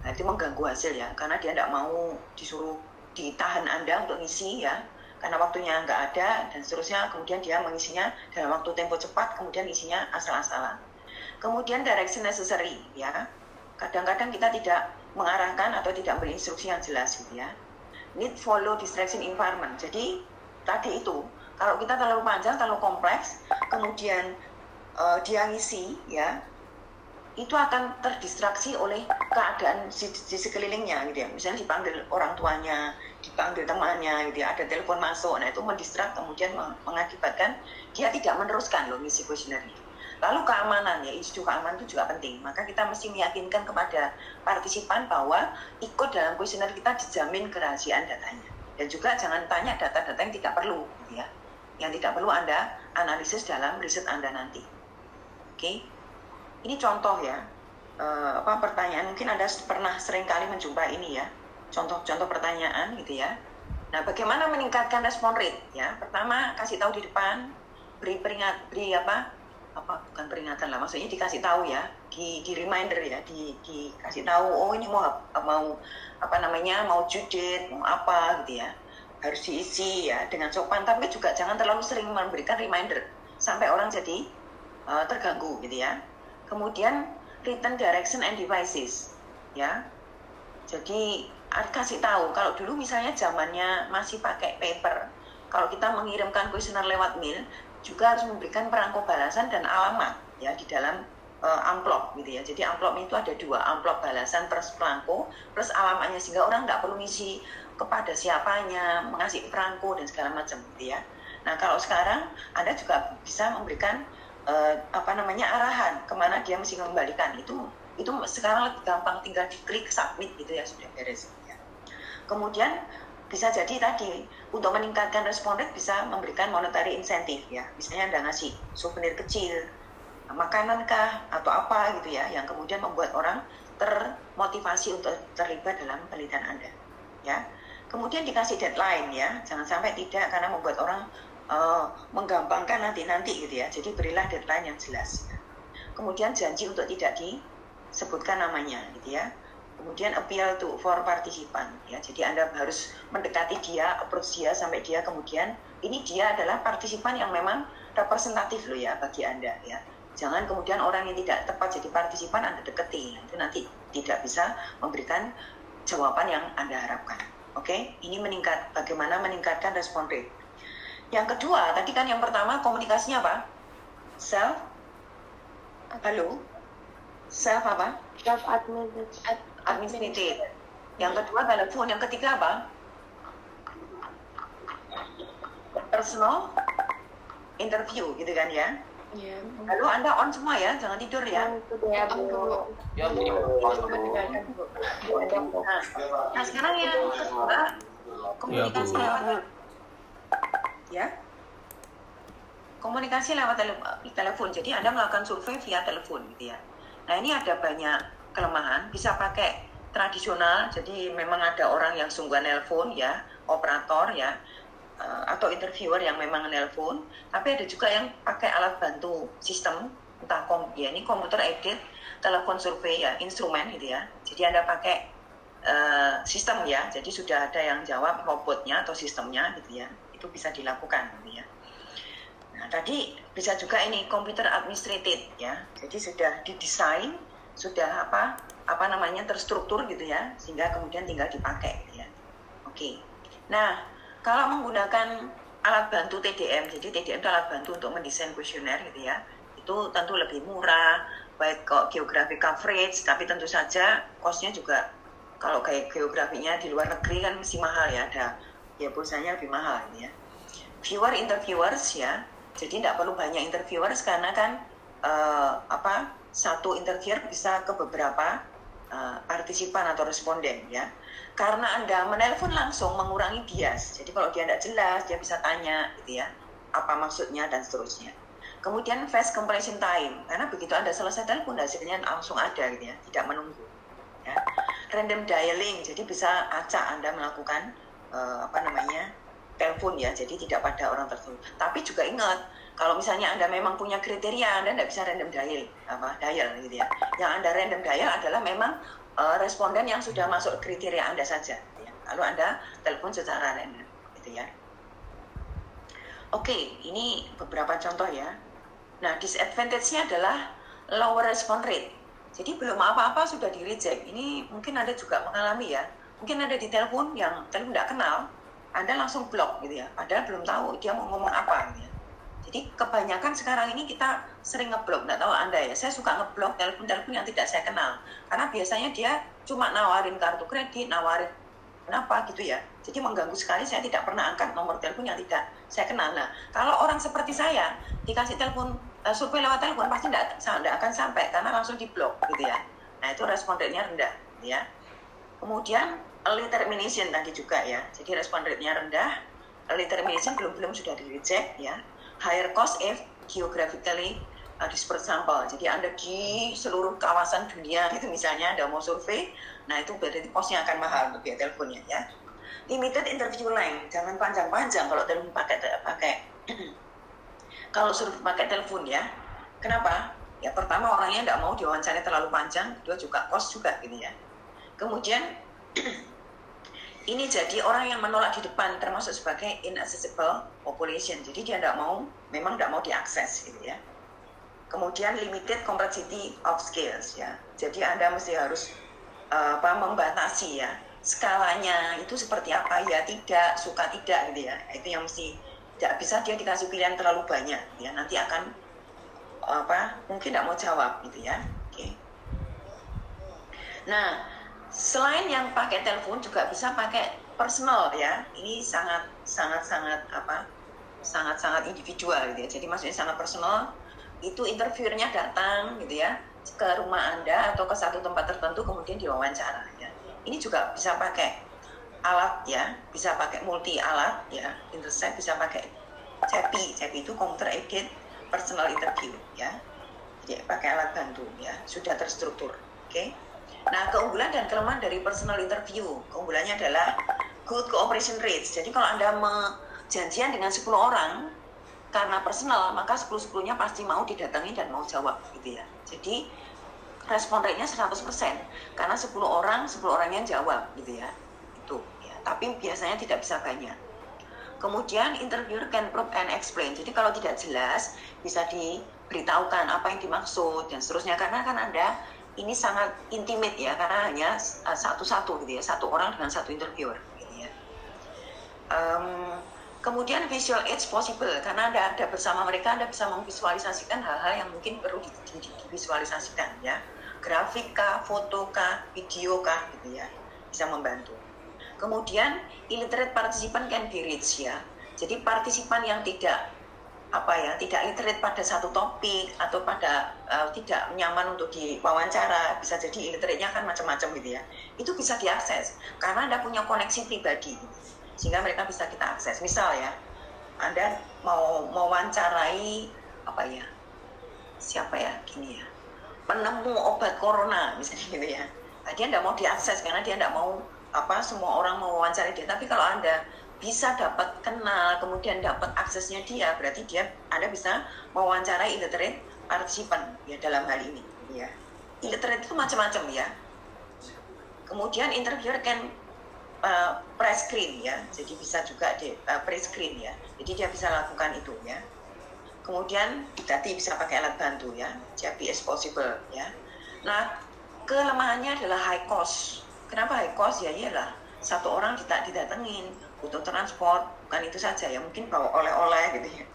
Nah, itu mengganggu hasil ya, karena dia tidak mau disuruh ditahan Anda untuk ngisi ya, karena waktunya nggak ada dan seterusnya. Kemudian dia mengisinya dalam waktu tempo cepat, kemudian isinya asal-asalan. Kemudian direction necessary ya, kadang-kadang kita tidak mengarahkan atau tidak beri instruksi yang jelas, gitu ya. Need follow distraction environment. Jadi tadi itu kalau kita terlalu panjang, terlalu kompleks, kemudian dia ngisi ya, itu akan terdistraksi oleh keadaan di sekelilingnya gitu ya. Misalnya dipanggil orang tuanya, dipanggil temannya gitu ya, ada telepon masuk. Nah itu mendistrak, kemudian mengakibatkan dia tidak meneruskan ngisi kuesioner itu. Lalu keamanan ya, isu keamanan itu juga penting. Maka kita mesti meyakinkan kepada partisipan bahwa ikut dalam kuesioner kita dijamin kerahasiaan datanya. Dan juga jangan tanya data-data yang tidak perlu, gitu ya. Yang tidak perlu Anda analisis dalam riset Anda nanti. Oke, ini contoh ya. Pertanyaan, mungkin Anda pernah sering kali menjumpai ini ya. Contoh-contoh pertanyaan gitu ya. Nah, bagaimana meningkatkan respon rate ya? Pertama, kasih tahu di depan, bukan peringatan lah, maksudnya dikasih tahu ya, di reminder ya, dikasih tahu, oh ini mau due date, mau apa gitu ya, harus diisi ya dengan sopan, tapi juga jangan terlalu sering memberikan reminder sampai orang jadi terganggu gitu ya. Kemudian written direction and devices ya, jadi kasih tahu. Kalau dulu misalnya zamannya masih pakai paper, kalau kita mengirimkan kuesioner lewat mail juga harus memberikan perangko balasan dan alamat ya di dalam amplop gitu ya. Jadi amplopnya itu ada 2, amplop balasan plus perangko plus alamatnya, sehingga orang nggak perlu ngisi kepada siapanya, mengasih perangko dan segala macam gitu ya. Nah kalau sekarang Anda juga bisa memberikan arahan kemana dia mesti mengembalikan. Itu sekarang lebih gampang, tinggal diklik submit gitu ya, sudah beres ya. Kemudian bisa jadi tadi untuk meningkatkan respon rate bisa memberikan monetary incentive ya. Misalnya Anda ngasih souvenir kecil, makanan kah atau apa gitu ya, yang kemudian membuat orang termotivasi untuk terlibat dalam penelitian Anda ya. Kemudian dikasih deadline ya, jangan sampai tidak, karena membuat orang menggampangkan nanti gitu ya. Jadi berilah deadline yang jelas ya. kemudian janji untuk tidak disebutkan namanya gitu ya. Kemudian appeal to for participant ya. Jadi Anda harus mendekati dia, approach dia sampai dia kemudian ini dia adalah partisipan yang memang representatif loh ya bagi Anda ya. Jangan kemudian orang yang tidak tepat jadi partisipan Anda deketi. Itu nanti tidak bisa memberikan jawaban yang Anda harapkan. Oke, ini bagaimana meningkatkan respon rate. Yang kedua, tadi kan yang pertama komunikasinya apa? Self, halo, self apa? Administrative. Yang kedua telepon. Yang ketiga apa? Personal interview, gitu kan ya? Iya. Lalu Anda on semua ya, jangan tidur ya. Ya, Bu. Nah sekarang yang kedua komunikasi lewat ya, komunikasi lewat telepon. Jadi Anda melakukan survei via telepon gitu ya. Nah ini ada banyak kelemahan. Bisa pakai tradisional, jadi memang ada orang yang sungguhan nelpon ya, operator ya, atau interviewer yang memang nelpon. Tapi ada juga yang pakai alat bantu sistem, entah ya ini komputer aided telepon survei ya, instrumen gitu ya. Jadi Anda pakai sistem ya, jadi sudah ada yang jawab robotnya atau sistemnya gitu ya. Itu bisa dilakukan gitu ya. Nah, tadi bisa juga ini computer administrated ya. Jadi sudah didesain, sudah apa namanya terstruktur gitu ya, sehingga kemudian tinggal dipakai gitu ya. Oke. Nah, kalau menggunakan alat bantu TDM, jadi TDM itu alat bantu untuk mendesain kuesioner gitu ya. Itu tentu lebih murah, baik kok geographic coverage, tapi tentu saja cost-nya juga kalau kayak geografinya di luar negeri kan mesti mahal ya, ada ya pulsanya lebih mahal ini ya. Fewer interviewers ya, jadi tidak perlu banyak interviewers karena kan satu interviewer bisa ke beberapa partisipan atau responden ya. Karena Anda menelpon langsung mengurangi bias, jadi kalau dia tidak jelas dia bisa tanya gitu ya, apa maksudnya dan seterusnya. Kemudian fast compression time, karena begitu Anda selesai telepon hasilnya langsung ada gitu ya, tidak menunggu ya. Random dialing, jadi bisa acak Anda melakukan telepon ya, jadi tidak pada orang tertentu. Tapi juga ingat, kalau misalnya Anda memang punya kriteria, Anda tidak bisa random dial gitu ya. Yang Anda random dial adalah memang responden yang sudah masuk kriteria Anda saja gitu ya. Lalu Anda telepon secara random gitu ya. Oke, ini beberapa contoh ya. Nah, disadvantage-nya adalah lower response rate. Jadi belum apa-apa sudah di reject. Ini mungkin Anda juga mengalami ya. Mungkin ada di telepon yang telepon tidak kenal, Anda langsung blok gitu ya. Padahal belum tahu dia mau ngomong apa gitu ya. Jadi kebanyakan sekarang ini kita sering ngeblok, nggak tahu Anda ya. Saya suka ngeblok telepon-telepon yang tidak saya kenal. Karena biasanya dia cuma nawarin kartu kredit, nawarin apa gitu ya. Jadi mengganggu sekali, saya tidak pernah angkat nomor telepon yang tidak saya kenal. Nah, kalau orang seperti saya dikasih telepon, survei lewat telepon pasti tidak akan sampai karena langsung diblok gitu ya. Nah, itu respon rate-nya rendah gitu ya. Kemudian early termination tadi juga ya. Jadi respon rate-nya rendah, early termination belum sudah di reject ya. Higher cost if geographically dispersed sample. Jadi Anda di seluruh kawasan dunia itu misalnya Anda mau survei, nah itu berarti cost-nya akan mahal untuk biaya teleponnya ya. Limited interview length, jangan panjang-panjang kalau telepon pakai kalau survei pakai telepon ya. Kenapa? Ya pertama orangnya tidak mau diwawancara terlalu panjang, kedua juga cost juga gitu ya. Kemudian ini jadi orang yang menolak di depan termasuk sebagai inaccessible population. Jadi dia memang tidak mau diakses gitu ya. Kemudian limited complexity of skills ya. Jadi Anda mesti harus membatasi ya skalanya itu seperti apa ya, tidak suka tidak gitu ya. Itu yang mesti tidak bisa dia dikasih pilihan terlalu banyak ya. Nanti akan mungkin tidak mau jawab gitu ya. Oke. Nah, selain yang pakai telepon juga bisa pakai personal ya. Ini sangat individual gitu ya. Jadi maksudnya sangat personal. Itu interviewernya datang gitu ya ke rumah Anda atau ke satu tempat tertentu kemudian diwawancara ya. Ini juga bisa pakai alat ya, bisa pakai multi alat ya. Intercept bisa pakai CEPI itu computer aided personal interview ya. Jadi pakai alat bantu ya, sudah terstruktur. Oke. Nah, keunggulan dan kelemahan dari personal interview. Keunggulannya adalah good cooperation rates. Jadi kalau Anda janjian dengan 10 orang, karena personal, maka 10-10-nya pasti mau didatangi dan mau jawab gitu ya. Jadi respon rate-nya 100% karena 10 orangnya jawab gitu ya. Itu ya. Tapi biasanya tidak bisa banyak. Kemudian interviewer can probe and explain. Jadi kalau tidak jelas bisa diberitahukan apa yang dimaksud dan seterusnya, karena kan Anda ini sangat intimate ya, karena hanya satu-satu gitu ya, satu orang dengan satu interviewer gitu ya. Kemudian visual aids possible, karena Anda ada bersama mereka, Anda bisa memvisualisasikan hal-hal yang mungkin perlu divisualisasikan ya. Grafik kah, foto kah, video kah gitu ya, bisa membantu. Kemudian illiterate participant can be reached ya. Jadi partisipan yang tidak literate pada satu topik atau pada tidak nyaman untuk diwawancara, bisa jadi illiterate-nya kan macam-macam gitu ya. Itu bisa diakses karena Anda punya koneksi pribadi, sehingga mereka bisa kita akses. Misal ya, Anda mau mewawancarai penemu obat corona misalnya gitu ya. Nah, dia tidak mau diakses karena dia tidak mau semua orang mau wawancarai dia. Tapi kalau Anda bisa dapat kenal, kemudian dapat aksesnya dia, berarti Anda bisa mewawancarai illiterate participant ya dalam hal ini ya. Illiterate itu macam-macam ya. Kemudian interviewer can pre-screen ya, jadi bisa juga pre-screen ya, jadi dia bisa lakukan itu ya. Kemudian tadi bisa pakai alat bantu ya, jadi as possible ya. Nah, kelemahannya adalah high cost. Kenapa high cost? Ya iyalah, satu orang didatengin, butuh transport, bukan itu saja ya, mungkin bawa oleh-oleh gitu ya,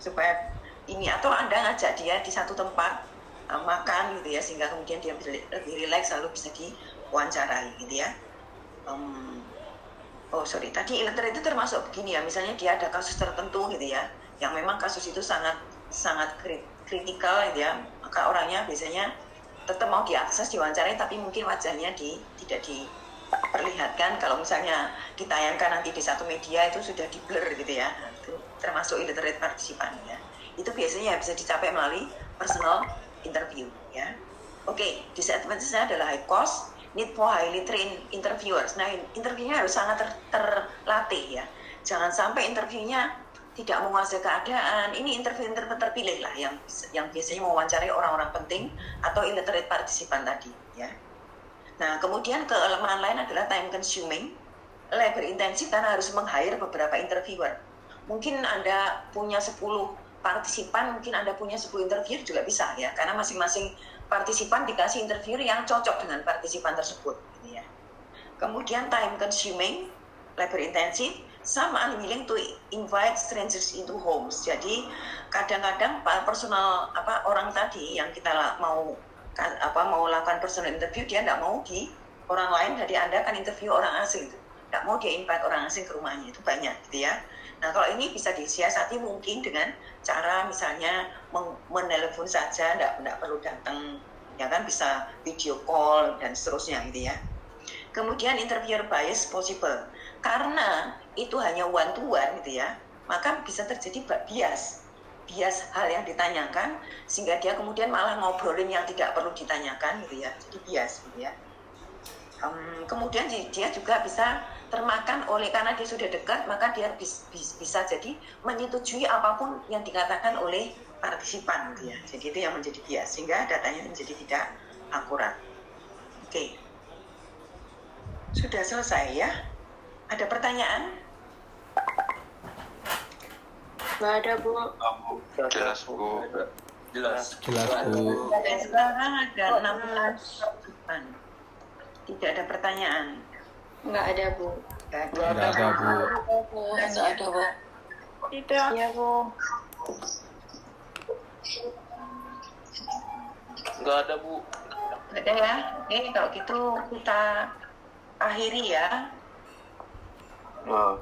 supaya ini, atau Anda ngajak dia di satu tempat makan gitu ya, sehingga kemudian dia lebih rileks lalu bisa diwawancarai gitu ya. Tadi illiterate itu termasuk begini ya, misalnya dia ada kasus tertentu gitu ya, yang memang kasus itu sangat kritikal gitu ya, maka orangnya biasanya tetap mau diakses, diwawancarai, tapi mungkin wajahnya tidak diperlihatkan. Kalau misalnya ditayangkan nanti di satu media itu sudah di blur gitu ya, itu termasuk illiterate partisipan ya. Itu biasanya bisa dicapai melalui personal interview ya. Oke, disadvantage-nya adalah high cost, need for highly trained interviewers. Nah, interviewnya harus sangat terlatih ya. Jangan sampai interviewnya tidak menguasai keadaan. Ini interview terpilih lah yang biasanya mewawancarai orang-orang penting atau illiterate partisipan tadi ya. Nah, kemudian kelemahan lain adalah time consuming, labor intensif karena harus meng-hire beberapa interviewer. Mungkin Anda punya 10 partisipan, mungkin Anda punya 10 interviewer juga bisa ya, karena masing-masing partisipan dikasih interviewer yang cocok dengan partisipan tersebut gitu ya. Kemudian time consuming, labor intensif, sama unwilling to invite strangers into homes. Jadi kadang-kadang personal orang tadi yang kita mau lakukan personal interview, dia tidak mau di orang lain dari Anda kan interview orang asing, tidak mau dia invite orang asing ke rumahnya, itu banyak gitu ya. Nah, kalau ini bisa disiasati mungkin dengan cara misalnya menelpon saja, tidak perlu datang ya kan, bisa video call dan seterusnya gitu ya. Kemudian interviewer bias possible, karena itu hanya one to one gitu ya, maka bisa terjadi bias hal yang ditanyakan, sehingga dia kemudian malah ngobrolin yang tidak perlu ditanyakan gitu ya, jadi bias gitu ya. Kemudian dia juga bisa termakan karena dia sudah dekat, maka dia bisa jadi menyetujui apapun yang dikatakan oleh partisipan gitu ya. Jadi itu yang menjadi bias, sehingga datanya menjadi tidak akurat. Oke. Sudah selesai ya? Ada pertanyaan? Nggak ada, Bu. Jelas, Bu. Jelas. Bu. Dan sekarang ada 16 depan. Tidak ada pertanyaan. Nggak ada, Bu. Nggak Tidak ada, Bu. Nggak ada, Bu. Tidak. Iya, Bu. Nggak ada, Bu. Nggak ada ya? Oke, kalau gitu kita akhiri ya. Nah.